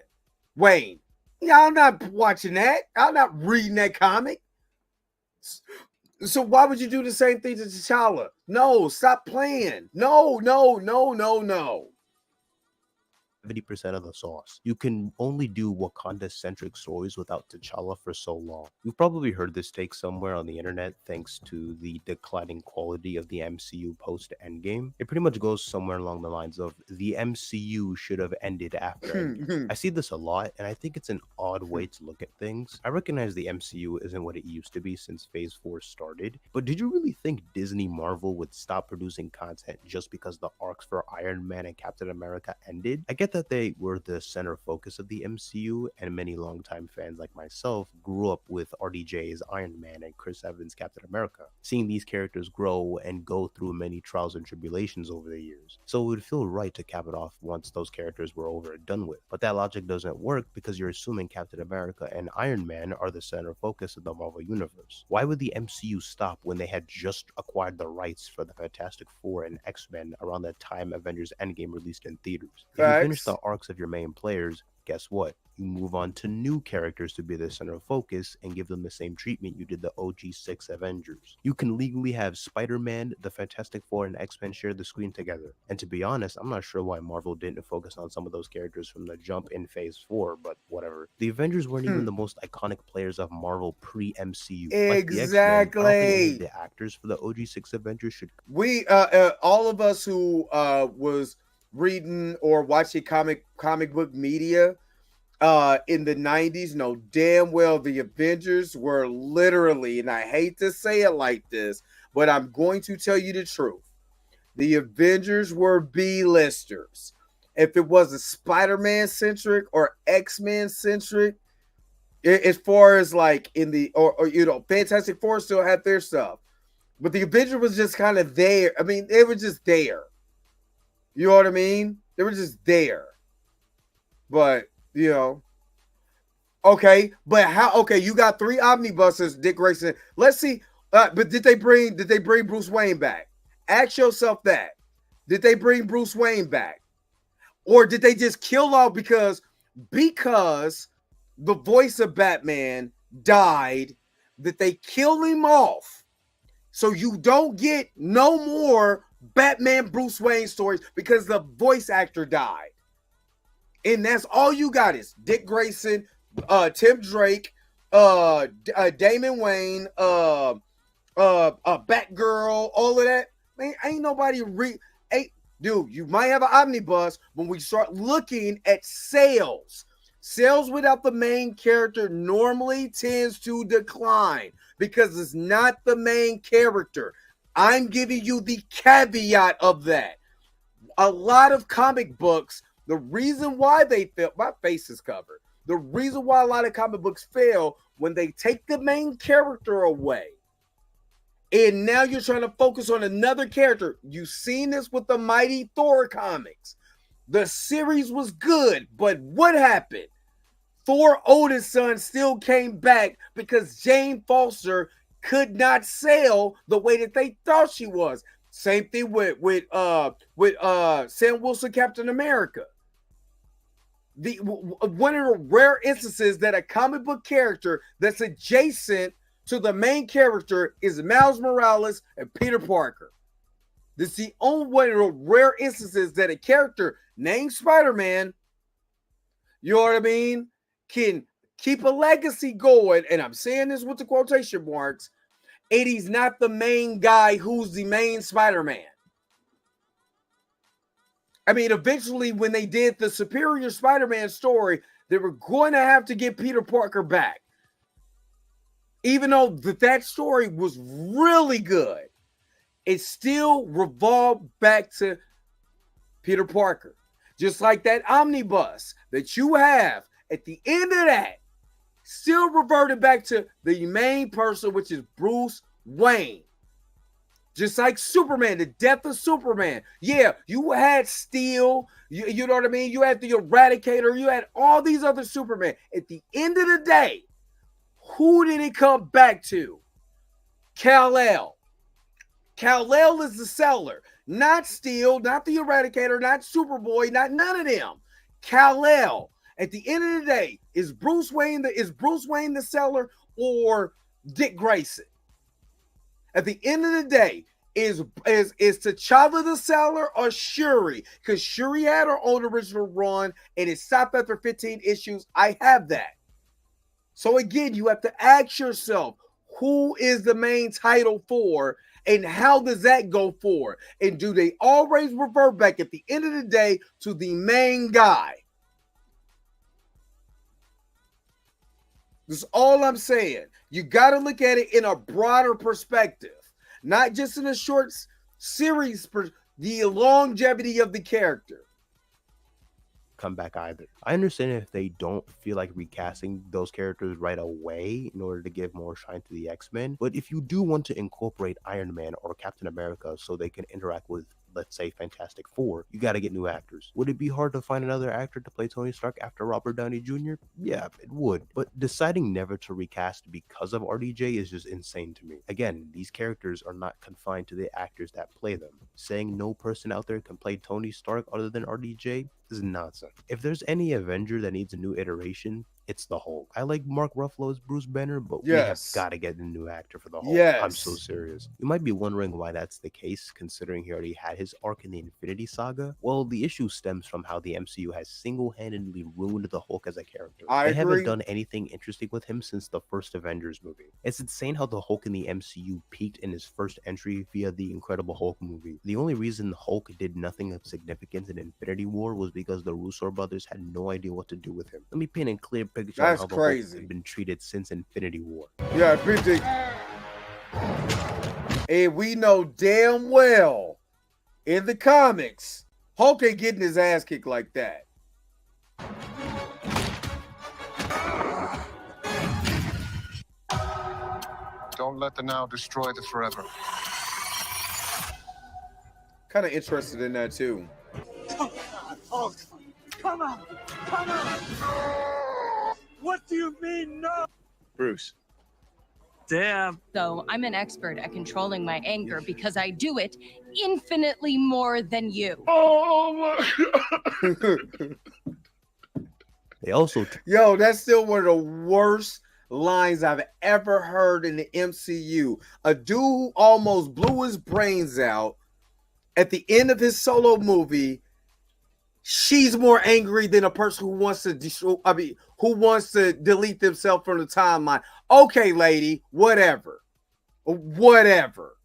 Yeah, I'm not watching that. I'm not reading that comic. So why would you do the same thing to T'Challa? No, stop playing. No. 70% of the sauce. You can only do Wakanda-centric stories without T'Challa for so long. You've probably heard this take somewhere on the internet thanks to the declining quality of the MCU post-Endgame. It pretty much goes somewhere along the lines of, the MCU should have ended after Endgame. I see this a lot, and I think it's an odd way to look at things. I recognize the MCU isn't what it used to be since Phase 4 started, but did you really think Disney Marvel would stop producing content just because the arcs for Iron Man and Captain America ended? I get that they were the center focus of the MCU, and many longtime fans like myself grew up with RDJ's Iron Man and Chris Evans' Captain America, seeing these characters grow and go through many trials and tribulations over the years. So it would feel right to cap it off once those characters were over and done with. But that logic doesn't work because you're assuming Captain America and Iron Man are the center focus of the Marvel Universe. Why would the MCU stop when they had just acquired the rights for the Fantastic Four and X-Men around the time Avengers Endgame released in theaters? If you finish the arcs of your main players, guess what? You move on to new characters to be the center of focus and give them the same treatment you did the OG 6 Avengers. You can legally have Spider-Man, the Fantastic Four, and X-Men share the screen together. And to be honest, I'm not sure why Marvel didn't focus on some of those characters from the jump in Phase 4, but whatever. The Avengers weren't even the most iconic players of Marvel pre-MCU. Exactly. Like the X-Men, I don't think any of the actors for the OG 6 Avengers should... We, all of us who was reading or watching comic book media in the 90s know damn well the Avengers were literally, and I hate to say it like this, but I'm going to tell you the truth. The Avengers were B-listers. If it was a Spider-Man centric or X-Men centric, as far as like in the or you know, Fantastic Four still had their stuff, but the Avengers was just kind of there. I mean, they were just there. You know what I mean? They were just there. But you know, okay, but how? Okay, you got 3 omnibuses, Dick Grayson. Let's see. But did they bring Bruce Wayne back? Ask yourself that. Did they bring Bruce Wayne back, or did they just kill off because the voice of Batman died? That they kill him off, so you don't get no more Batman Bruce Wayne stories because the voice actor died. And that's all you got is Dick Grayson, Tim Drake, Damon Wayne, Batgirl, all of that. Man, ain't nobody dude, you might have an omnibus when we start looking at sales. Sales without the main character normally tends to decline because it's not the main character. I'm giving you the caveat of that. A lot of comic books, the reason why they fail, my face is covered. The reason why a lot of comic books fail when they take the main character away. And now you're trying to focus on another character. You've seen this with the Mighty Thor comics. The series was good, but what happened? Thor oldest son still came back because Jane Foster could not sell the way that they thought she was. Same thing with Sam Wilson Captain America. One of the rare instances that a comic book character that's adjacent to the main character is Miles Morales and Peter Parker. This is the only one of the rare instances that a character named Spider-Man, you know what I mean, can keep a legacy going. And I'm saying this with the quotation marks. And he's not the main guy who's the main Spider-Man. I mean, eventually when they did the Superior Spider-Man story, they were going to have to get Peter Parker back. Even though that story was really good, it still revolved back to Peter Parker. Just like that omnibus that you have at the end of that, still reverted back to the main person, which is Bruce Wayne. Just like Superman, the death of Superman. Yeah, you had Steel, you know what I mean? You had the Eradicator, you had all these other Superman. At the end of the day, who did it come back to? Kal-El. Kal-El is the seller. Not Steel, not the Eradicator, not Superboy, not none of them. Kal-El. At the end of the day, is Bruce Wayne the seller or Dick Grayson? At the end of the day, is T'Challa the seller or Shuri? Because Shuri had her own original run and it stopped after 15 issues. I have that. So again, you have to ask yourself, who is the main title for and how does that go for? And do they always revert back at the end of the day to the main guy? That's all I'm saying. You got to look at it in a broader perspective, not just in a short series, the longevity of the character. Come back either. I understand if they don't feel like recasting those characters right away in order to give more shine to the X-Men, but if you do want to incorporate Iron Man or Captain America so they can interact with, let's say, Fantastic Four, you got to get new actors. Would it be hard to find another actor to play Tony Stark after Robert Downey Jr.? Yeah, it would. But deciding never to recast because of RDJ is just insane to me. Again, these characters are not confined to the actors that play them. Saying no person out there can play Tony Stark other than RDJ is nonsense. If there's any Avenger that needs a new iteration, it's the Hulk. I like Mark Ruffalo as Bruce Banner, but we have got to get a new actor for the Hulk. I'm so serious. You might be wondering why that's the case, considering he already had his arc in the Infinity Saga. Well, the issue stems from how the MCU has single-handedly ruined the Hulk as a character. They haven't done anything interesting with him since the first Avengers movie. It's insane how the Hulk in the MCU peaked in his first entry via the Incredible Hulk movie. The only reason Hulk did nothing of significance in Infinity War was because the Russo brothers had no idea what to do with him. Let me paint a clear picture of how the Hulk has been treated since Infinity War. Yeah, pretty. And we know damn well in the comics, Hulk ain't getting his ass kicked like that. Don't let the now destroy the forever. Kind of interested in that too. Hulk, come on, come on. What do you mean, no? Bruce. Damn. So I'm an expert at controlling my anger because I do it infinitely more than you. Oh my. They also... Yo, that's still one of the worst lines I've ever heard in the MCU. A dude almost blew his brains out at the end of his solo movie. She's more angry than a person who wants to who wants to delete themselves from the timeline. Okay, lady, whatever. Whatever.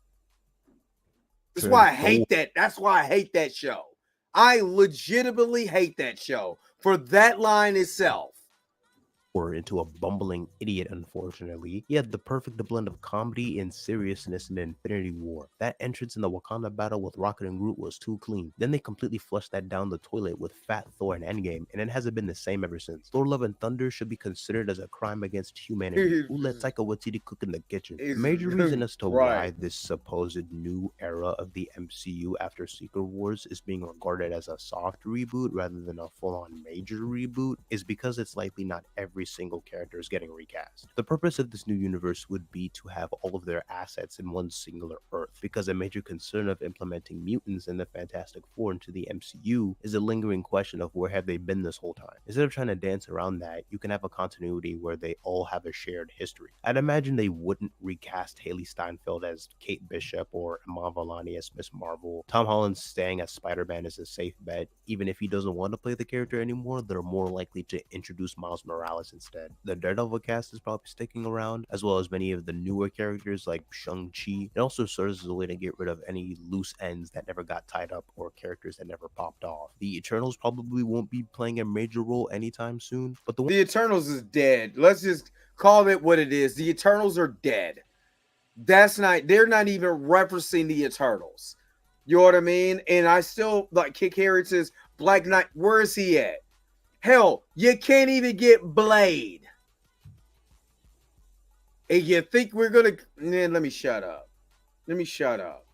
That's why I hate that. That's why I hate that show. I legitimately hate that show for that line itself. Into a bumbling idiot, unfortunately. He had the perfect blend of comedy and seriousness in Infinity War. That entrance in the Wakanda battle with Rocket and Groot was too clean. Then they completely flushed that down the toilet with Fat Thor and Endgame, and it hasn't been the same ever since. Thor Love and Thunder should be considered as a crime against humanity. Who let Taika Waititi cook in the kitchen? The major reason as to why this supposed new era of the MCU after Secret Wars is being regarded as a soft reboot rather than a full-on major reboot is because it's likely not every single character is getting recast. The purpose of this new universe would be to have all of their assets in one singular Earth, because a major concern of implementing mutants and the Fantastic Four into the MCU is a lingering question of where have they been this whole time. Instead of trying to dance around that, you can have a continuity where they all have a shared history. I'd imagine they wouldn't recast Haley Steinfeld as Kate Bishop or Iman Vellani as Miss Marvel. Tom Holland staying as Spider-Man is a safe bet. Even if he doesn't want to play the character anymore, they're more likely to introduce Miles Morales instead. The Daredevil cast is probably sticking around, as well as many of the newer characters like Shang-Chi. It also serves as a way to get rid of any loose ends that never got tied up or characters that never popped off. The Eternals probably won't be playing a major role anytime soon, but the Eternals is dead. Let's just call it what it is. The Eternals are dead. They're not even referencing the Eternals. You know what I mean? And I still like Kick Harris says, Black Knight, where is he at? Hell, you can't even get Blade. And you think we're gonna? Man, let me shut up. Let me shut up.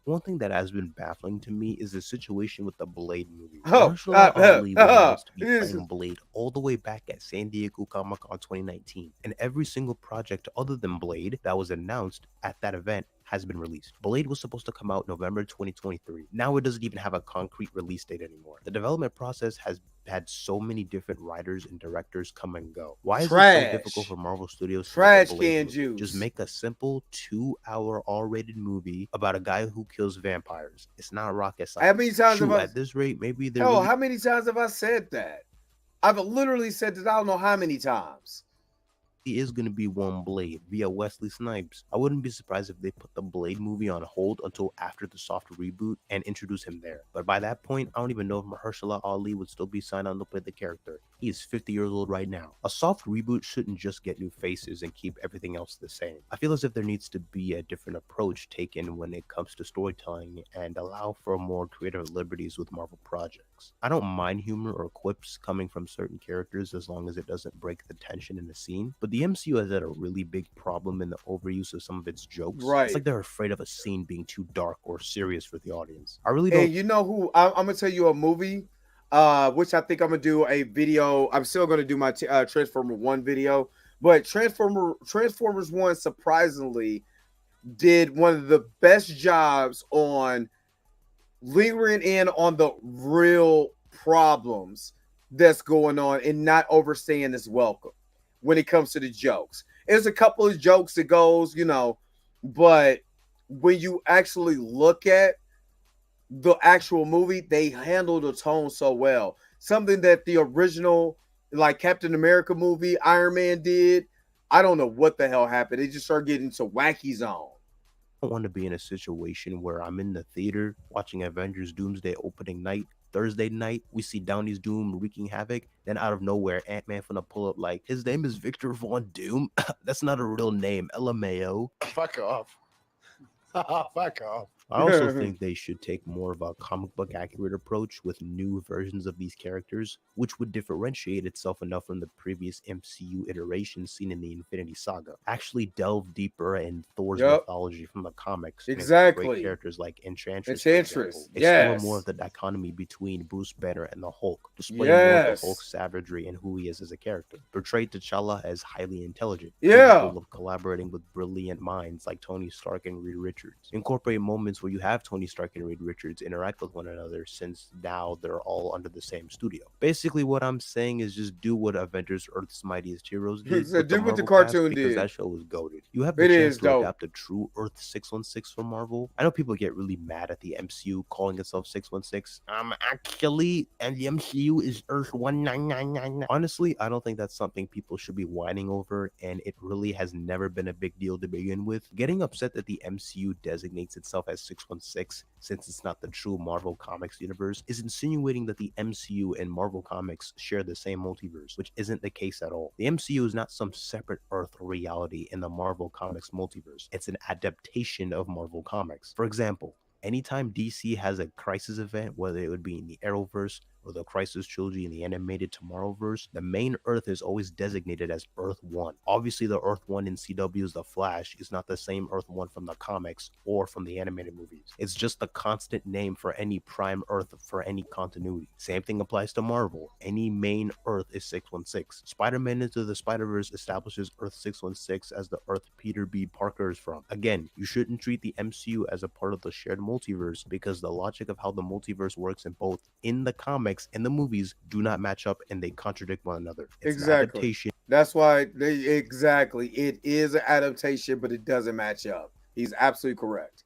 One thing that has been baffling to me is the situation with the Blade movie. Oh, Ursula Ali was announced to be playing Blade all the way back at San Diego Comic-Con 2019, and every single project other than Blade that was announced at that event has been released. Blade was supposed to come out November 2023. Now it doesn't even have a concrete release date anymore. The development process has had so many different writers and directors come and go. Why is it so difficult for Marvel Studios to make a Blade movie? Just make a simple 2-hour R-rated movie about a guy who kills vampires. It's not rocket science. How many times have I, at this rate, maybe they're how many times have I said that? I've literally said that I don't know how many times. Is going to be one Blade via Wesley Snipes. I wouldn't be surprised if they put the Blade movie on hold until after the soft reboot and introduce him there. But by that point, I don't even know if Mahershala Ali would still be signed on to play the character. He is 50 years old right now. A soft reboot shouldn't just get new faces and keep everything else the same. I feel as if there needs to be a different approach taken when it comes to storytelling and allow for more creative liberties with Marvel projects. I don't mind humor or quips coming from certain characters as long as it doesn't break the tension in the scene, but the MCU has had a really big problem in the overuse of some of its jokes. Right. It's like they're afraid of a scene being too dark or serious for the audience. I really don't. And you know who? I'm going to tell you a movie, which I think I'm going to do a video. I'm still going to do my Transformer 1 video. But Transformers 1 surprisingly did one of the best jobs on lingering in on the real problems that's going on and not overstaying its welcome when it comes to the jokes. There's a couple of jokes that goes, but when you actually look at the actual movie, they handle the tone so well. Something that the original, like Captain America movie, Iron Man did, I don't know what the hell happened. They just started getting into wacky zone. I don't want to be in a situation where I'm in the theater watching Avengers Doomsday opening night. Thursday night, we see Downey's Doom wreaking havoc. Then out of nowhere, Ant-Man finna pull up like, his name is Victor Von Doom. That's not a real name. LMAO. Fuck off. Fuck off. I also think they should take more of a comic book accurate approach with new versions of these characters, which would differentiate itself enough from the previous MCU iterations seen in the Infinity Saga. Actually delve deeper in Thor's mythology from the comics. Exactly. Great characters like Enchantress. Explore more of the dichotomy between Bruce Banner and the Hulk. Display more of the Hulk's savagery and who he is as a character. Portray T'Challa as highly intelligent. Capable of collaborating with brilliant minds like Tony Stark and Reed Richards. Incorporate moments where you have Tony Stark and Reed Richards interact with one another, since now they're all under the same studio. Basically, what I'm saying is just do what Avengers Earth's Mightiest Heroes did. Do what the cartoon did. Because that show was goated. You have the chance to adapt a true Earth 616 from Marvel. I know people get really mad at the MCU calling itself 616. Actually, and the MCU is Earth 1999. Honestly, I don't think that's something people should be whining over, and it really has never been a big deal to begin with. Getting upset that the MCU designates itself as 616, since it's not the true Marvel Comics universe, is insinuating that the MCU and Marvel Comics share the same multiverse, which isn't the case at all. The MCU is not some separate Earth reality in the Marvel Comics multiverse. It's an adaptation of Marvel Comics. For example, anytime DC has a crisis event, whether it would be in the Arrowverse or the Crisis Trilogy in the animated Tomorrowverse, the main Earth is always designated as Earth 1. Obviously, the Earth 1 in CW's The Flash is not the same Earth 1 from the comics or from the animated movies. It's just the constant name for any prime Earth for any continuity. Same thing applies to Marvel. Any main Earth is 616. Spider-Man Into the Spider-Verse establishes Earth 616 as the Earth Peter B. Parker is from. Again, you shouldn't treat the MCU as a part of the shared multiverse, because the logic of how the multiverse works in both in the comics and the movies do not match up, and they contradict one another. It's an adaptation. That's why it is an adaptation, but it doesn't match up. He's absolutely correct.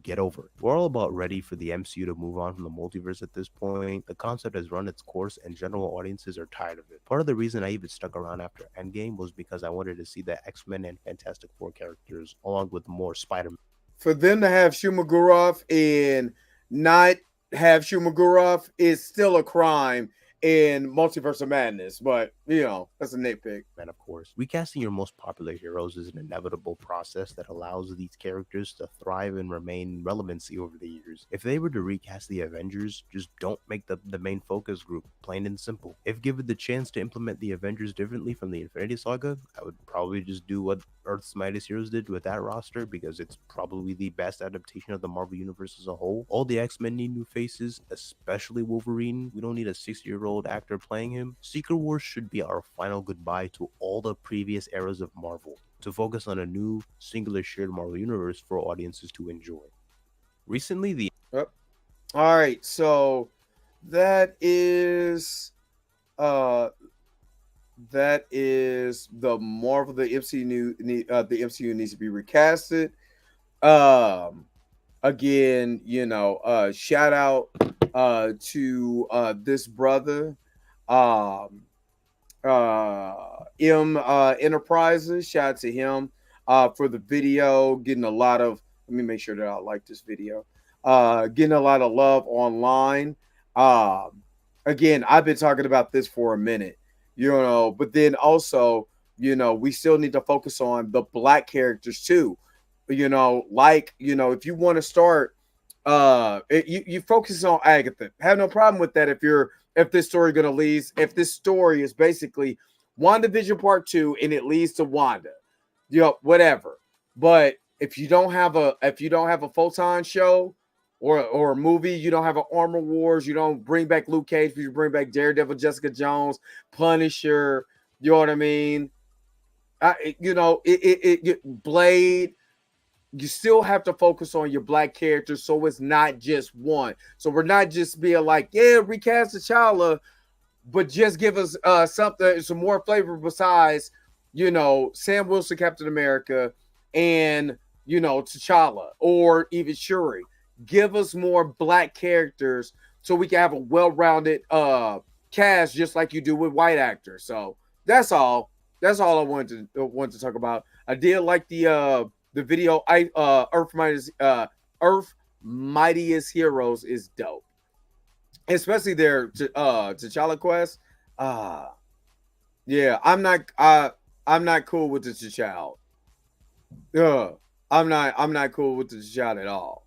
Get over it. We're all about ready for the MCU to move on from the multiverse at this point. The concept has run its course and general audiences are tired of it. Part of the reason I even stuck around after Endgame was because I wanted to see the X-Men and Fantastic Four characters along with more Spider-Man. For them to have Shumagurov and not have Shumagurov is still a crime, in Multiverse of Madness, but you know, that's a nitpick. And of course, recasting your most popular heroes is an inevitable process that allows these characters to thrive and remain relevancy over the years. If they were to recast the Avengers, just don't make the main focus group, plain and simple. If given the chance to implement the Avengers differently from the Infinity Saga, I would probably just do what Earth's Mightiest Heroes did with that roster, because it's probably the best adaptation of the Marvel Universe as a whole. All the X-Men need new faces, especially Wolverine. We don't need a 60-year-old actor playing him. Secret Wars should be our final goodbye to all the previous eras of Marvel, to focus on a new, singular shared Marvel Universe for audiences to enjoy. Recently, the... All right, so that is the Marvel, the MCU needs to be recasted. Again, you know, shout out to this brother, Enterprises. Shout out to him for the video, getting a lot of, let me make sure that I like this video, getting a lot of love online. Again, I've been talking about this for a minute, you know, but then also, you know, we still need to focus on the black characters too. You know, like, you know, if you want to start, you focus on Agatha. Have no problem with that if this story gonna leads, if this story is basically WandaVision Part 2 and it leads to Wanda, you know, whatever. But if you don't have a Photon show or a movie, you don't have an Armor Wars, you don't bring back Luke Cage, you bring back Daredevil, Jessica Jones, Punisher, you know what I mean? You know, Blade. You still have to focus on your black characters, so it's not just one. So we're not just being like, yeah, recast T'Challa, but just give us some more flavor besides, you know, Sam Wilson, Captain America, and, you know, T'Challa, or even Shuri. Give us more black characters so we can have a well-rounded cast, just like you do with white actors. So that's all. That's all I wanted to talk about. I did like the video. Earth Mightiest Heroes is dope, especially their T'Challa quest. Yeah, I'm not cool with the T'Challa. I'm not cool with the T'Challa at all.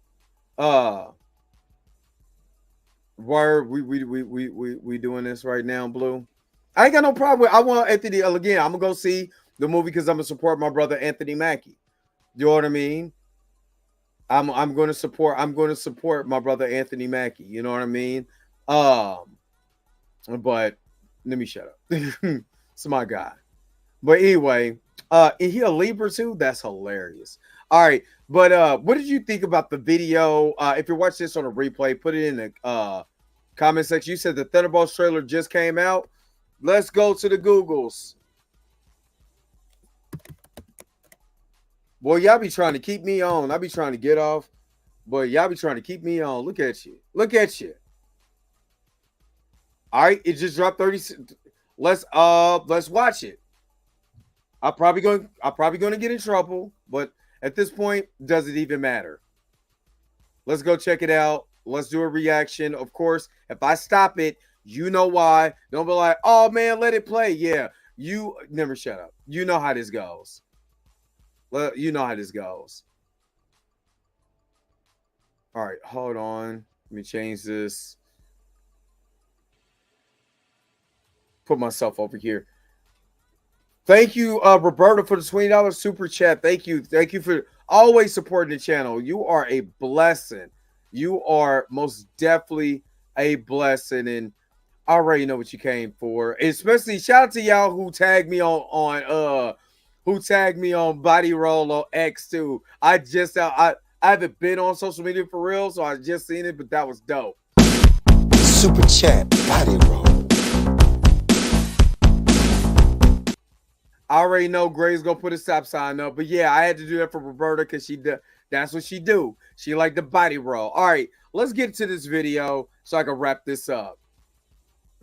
Why we doing this right now, Blue? I ain't got no problem with. I want Anthony again. I'm gonna go see the movie because I'm gonna support my brother Anthony Mackie. You know what I mean? I'm going to support my brother Anthony Mackie. You know what I mean? But let me shut up. It's my guy. But anyway, is he a Libra too? That's hilarious. All right, but what did you think about the video? If you're watching this on a replay, put it in the comment section. You said the Thunderbolts trailer just came out. Let's go to the Googles. Boy, y'all be trying to keep me on. I be trying to get off. Boy, y'all be trying to keep me on. Look at you. Look at you. All right, it just dropped 30. Let's watch it. I'm probably going to get in trouble, but at this point, does it even matter? Let's go check it out. Let's do a reaction. Of course, if I stop it, you know why. Don't be like, oh man, let it play. Yeah, you never shut up. You know how this goes. You know how this goes. All right, hold on. Let me change this. Put myself over here. Thank you, Roberta, for the $20 super chat. Thank you. Thank you for always supporting the channel. You are a blessing. You are most definitely a blessing. And I already know what you came for. Especially shout out to y'all who tagged me on Body Roll on X too. I haven't been on social media for real, so I just seen it, but that was dope. Super chat, Body Roll. I already know Gray's gonna put a stop sign up, but yeah, I had to do that for Roberta because that's what she do. She like the body roll. All right, let's get to this video so I can wrap this up.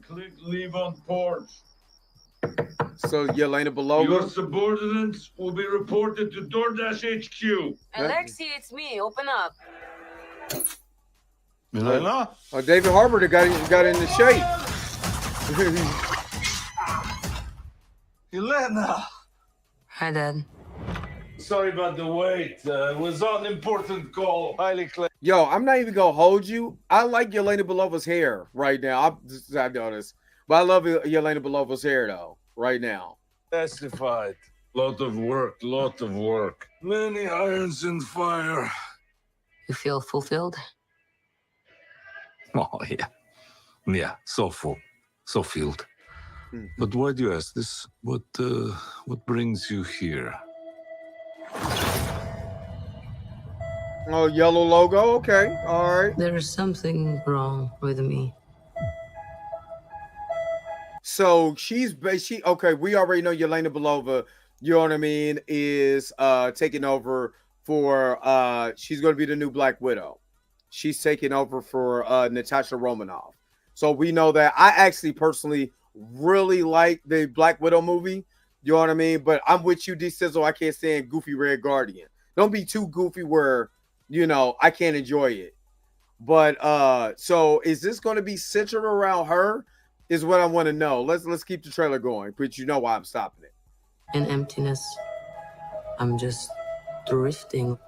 Click leave on porch. So Yelena below. Your subordinates will be reported to DoorDash HQ. Alexi, it's me. Open up. Milena? Oh, David Harbour got in the shape. Elena! Hi, Dad. Sorry about the wait. It was on important call. Highly clear. Yo, I'm not even gonna hold you. I like Yelena Belova's hair right now. I noticed, but I love Yelena Belova's hair though. Right now, Testified. Lot of work. Many irons in fire. You feel fulfilled? Oh, yeah. Yeah, so full. So filled. But why do you ask this? What brings you here? oh, yellow logo. Okay, all right. There is something wrong with me. So okay. We already know Yelena Belova. You know what I mean? Is taking over for she's going to be the new Black Widow. She's taking over for Natasha Romanoff. So we know that. I actually personally really like the Black Widow movie. You know what I mean? But I'm with you, D Sizzle. I can't stand Goofy Red Guardian. Don't be too goofy where, you know, I can't enjoy it. But so is this going to be centered around her? Is what I want to know. Let's keep the trailer going, but you know why I'm stopping it. In emptiness, I'm just drifting,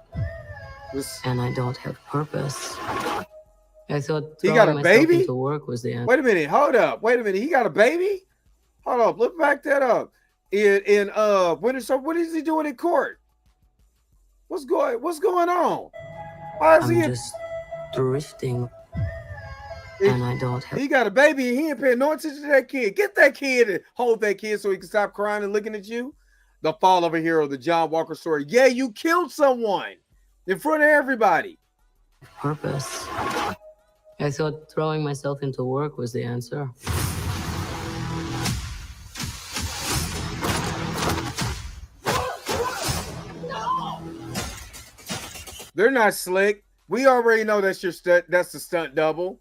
and I don't have purpose. I thought he got a baby. Into work was the answer. Wait a minute, hold up. Wait a minute, he got a baby. Hold up, look back that up. What is he doing in court? What's going on? Why is I'm just drifting. And I don't have. He got a baby and he ain't paying no attention to that kid. Get that kid and hold that kid so he can stop crying and looking at you. The fall of a hero, the John Walker story. Yeah, you killed someone in front of everybody. Purpose. I thought throwing myself into work was the answer. They're not slick. We already know that's the stunt double.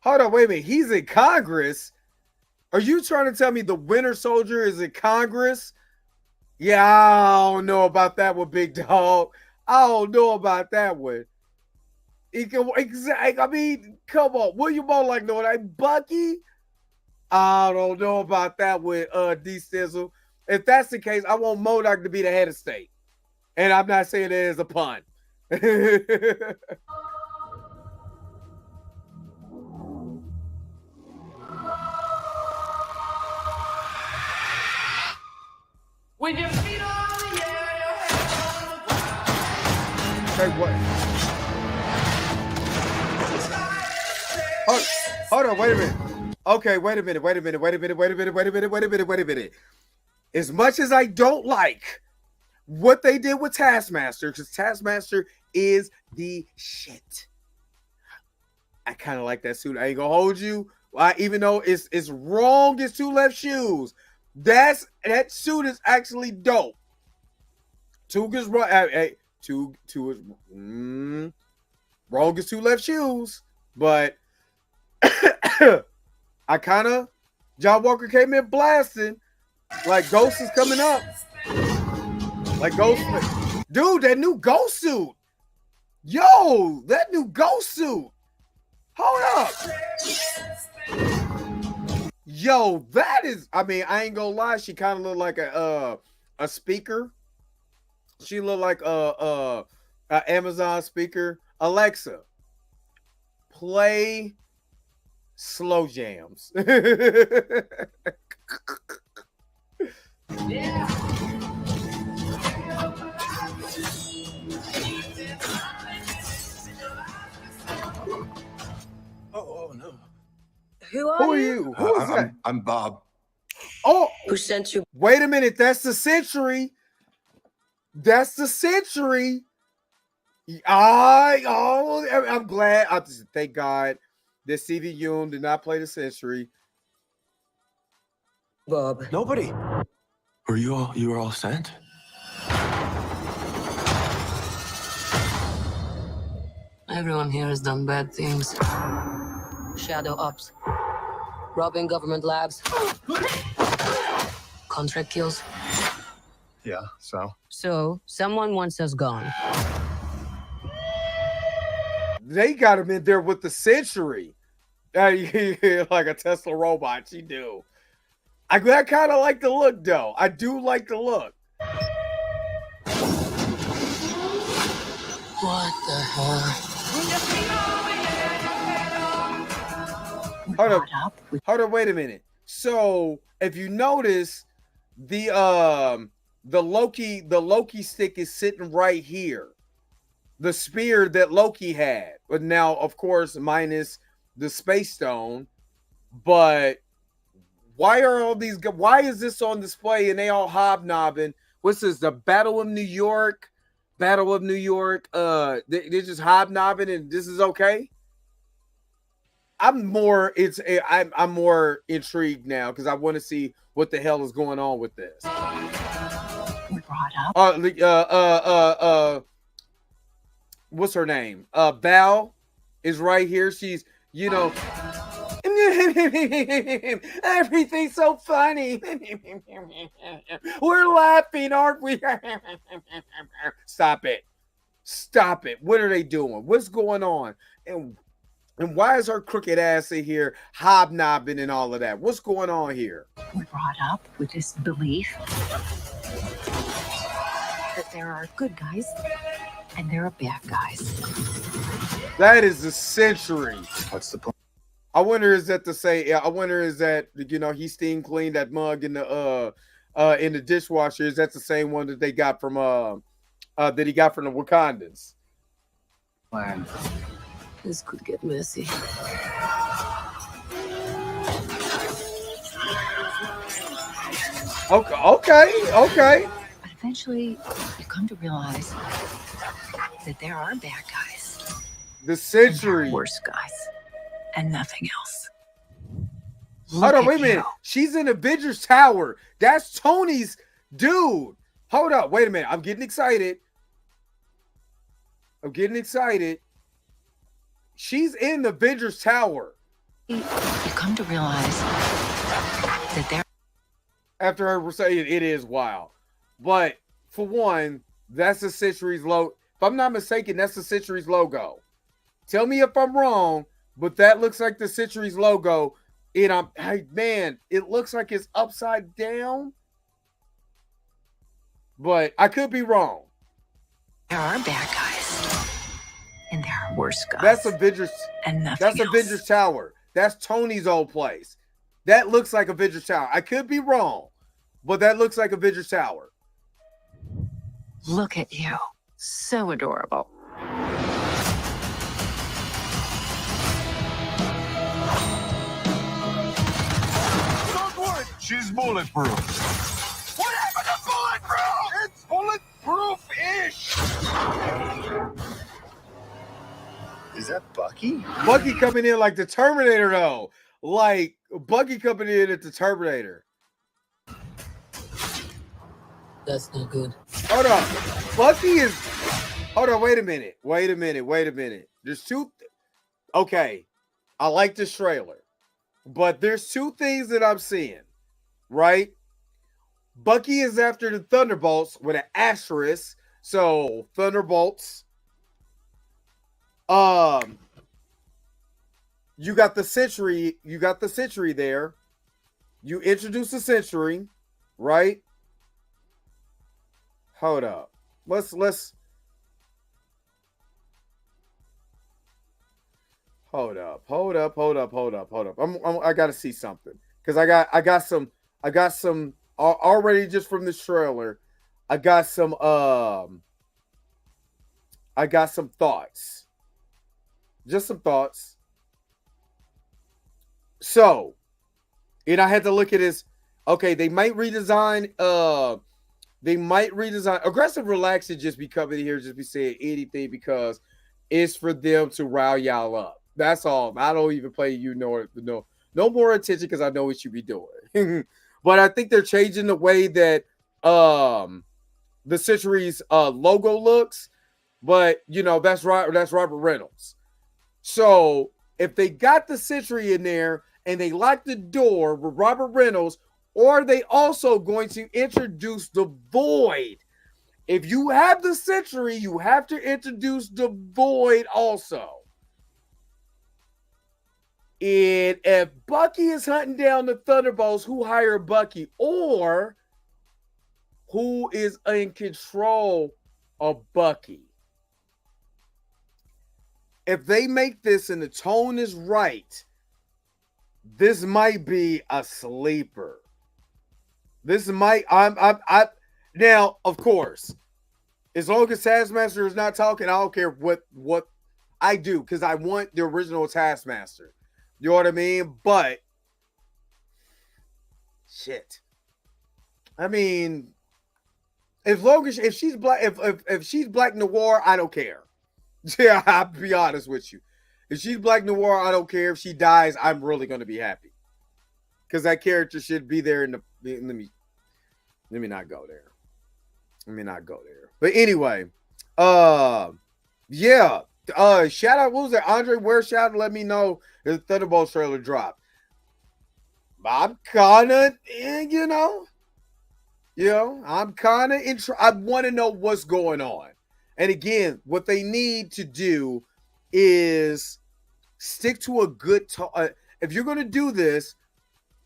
Hold on, wait a minute. He's in Congress. Are you trying to tell me the Winter Soldier is in Congress? Yeah, I don't know about that one, big dog. I don't know about that one. I mean, come on. William Moore like no, that Bucky. I don't know about that with D Sizzle. If that's the case, I want MODOK to be the head of state. And I'm not saying that as a pun. With your feet on the air, your head on the ground. Hey, what? Hold on, wait a minute. Okay, wait a minute. As much as I don't like what they did with Taskmaster, because Taskmaster is the shit. I kind of like that suit. I ain't gonna hold you. Even though it's wrong as two left shoes. That suit is actually dope. Two is right. Two is wrong as two left shoes. But I kind of John Walker came in blasting like Ghost is coming up. Like Ghost, dude, that new Ghost suit. Yo, that new Ghost suit. Hold up. Yo, that is, I mean, I ain't gonna lie, she kind of looked like a speaker. She looked like a Amazon speaker. Alexa, play slow jams. Yeah. Oh no. Who are you? Who is that? I'm Bob. Oh, Who sent you? wait a minute. That's the Century. That's the Century. I'm glad. Thank God that CV Yoon did not play the Century. Bob. Nobody. You were all sent? Everyone here has done bad things. Shadow ops. Robbing government labs. Contract kills. Yeah, so? So, someone wants us gone. They got him in there with the Century. Like a Tesla robot, she do. I kind of like the look, though. I do like the look. What the hell? Hold up, wait a minute. So if you notice, the Loki stick is sitting right here. The spear that Loki had, but now, of course, minus the space stone. But why are all these? Why is this on display and they all hobnobbing? What's this? The Battle of New York. Battle of New York. They're just hobnobbing, and this is okay. I'm more intrigued now because I want to see what the hell is going on with this. We brought up. What's her name? Val is right here. She's, everything's so funny. We're laughing, aren't we? Stop it. What are they doing? What's going on? And why is her crooked ass in here hobnobbing and all of that? What's going on here? We're brought up with this belief that there are good guys and there are bad guys. That is the century. What's the point? I wonder is that he steam cleaned that mug in the dishwasher. Is that the same one that they got from that he got from the Wakandans? Wow. This could get messy. Okay. But eventually, you come to realize that there are bad guys. The century. Worse guys. And nothing else. Hold on, wait a minute. She's in Avengers Tower. That's Tony's dude. Hold up, wait a minute. I'm getting excited. She's in the Avengers Tower. You come to realize that there. After her saying it is wild. But for one, that's the Century's logo. If I'm not mistaken, that's the Century's logo. Tell me if I'm wrong, but that looks like the Century's logo. And it looks like it's upside down. But I could be wrong. There are bad guys. And there are worse guys. That's Avengers. And nothing That's else. Avengers Tower. That's Tony's old place. That looks like Avengers Tower. I could be wrong, but that looks like Avengers Tower. Look at you. So adorable. Don't worry, she's bulletproof. What happened to bulletproof? It's bulletproof-ish. Is that Bucky? Bucky coming in like the Terminator, though. Like Bucky coming in at the Terminator. That's not good. Hold on. Bucky is. Hold on. Wait a minute. There's two. Okay. I like this trailer, but there's two things that I'm seeing, right? Bucky is after the Thunderbolts with an asterisk. So Thunderbolts. You got the Century. You got the Century there. You introduce the Century, right? Hold up. Let's. Hold up. I gotta see something because I got some already just from this trailer. I got some thoughts. Just some thoughts. So, and I had to look at this. Okay, they might redesign. Aggressive Relax should just be coming here, just be saying anything because it's for them to rile y'all up. That's all. I don't even play no more attention because I know what you be doing. But I think they're changing the way that the Century's logo looks. But that's Robert Reynolds. So if they got the Century in there and they locked the door with Robert Reynolds, or are they also going to introduce the Void? If you have the Century, you have to introduce the Void also. And if Bucky is hunting down the Thunderbolts, who hired Bucky? Or who is in control of Bucky? If they make this and the tone is right, this might be a sleeper. This might, now, of course, as long as Taskmaster is not talking, I don't care what I do, because I want the original Taskmaster. You know what I mean? But shit. I mean, as long as if she's black, if she's Black Noir, I don't care. Yeah, I'll be honest with you. If she's Black Noir, I don't care. If she dies, I'm really gonna be happy. Because that character should be there in the let me not go there. Let me not go there. But anyway, yeah. Shout out, what was it? Andre Ware shout out, let me know if the Thunderbolts trailer dropped. I'm kinda, I'm kinda I want to know what's going on. And again, what they need to do is stick to a good if you're gonna do this,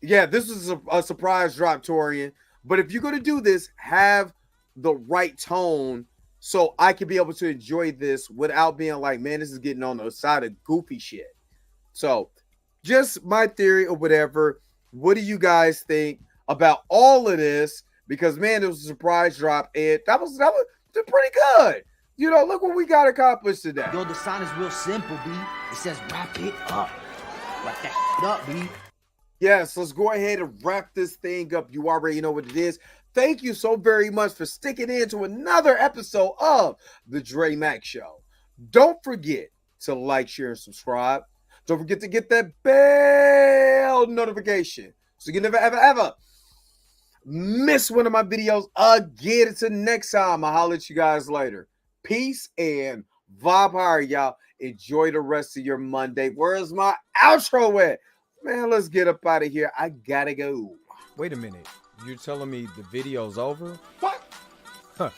yeah, this is a surprise drop, Torian. But if you're gonna do this, have the right tone so I can be able to enjoy this without being like, man, this is getting on the side of goofy shit. So just my theory or whatever. What do you guys think about all of this? Because man, it was a surprise drop, and that was pretty good. Look what we got accomplished today. Yo, the sign is real simple, B. It says wrap it up. Wrap that up, B. Yes, let's go ahead and wrap this thing up. You already know what it is. Thank you so very much for sticking in to another episode of The Dre Mack Show. Don't forget to like, share, and subscribe. Don't forget to get that bell notification so you never, ever miss one of my videos again. Until next time, I'll holler at you guys later. Peace and vibe higher, y'all. Enjoy the rest of your Monday. Where's my outro at? Man, let's get up out of here. I gotta go. Wait a minute. You're telling me the video's over? What? Huh.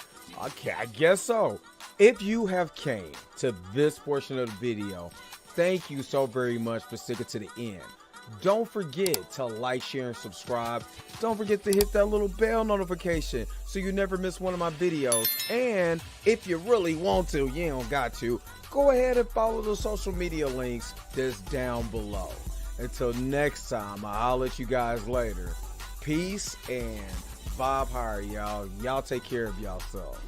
Okay, I guess so. If you have came to this portion of the video, thank you so very much for sticking to the end. Don't forget to like, share, and subscribe. Don't forget to hit that little bell notification so you never miss one of my videos. And if you really want to, you don't got to, go ahead and follow the social media links that's down below. Until next time, I'll let you guys later. Peace and vibe higher, y'all. Y'all take care of yourself.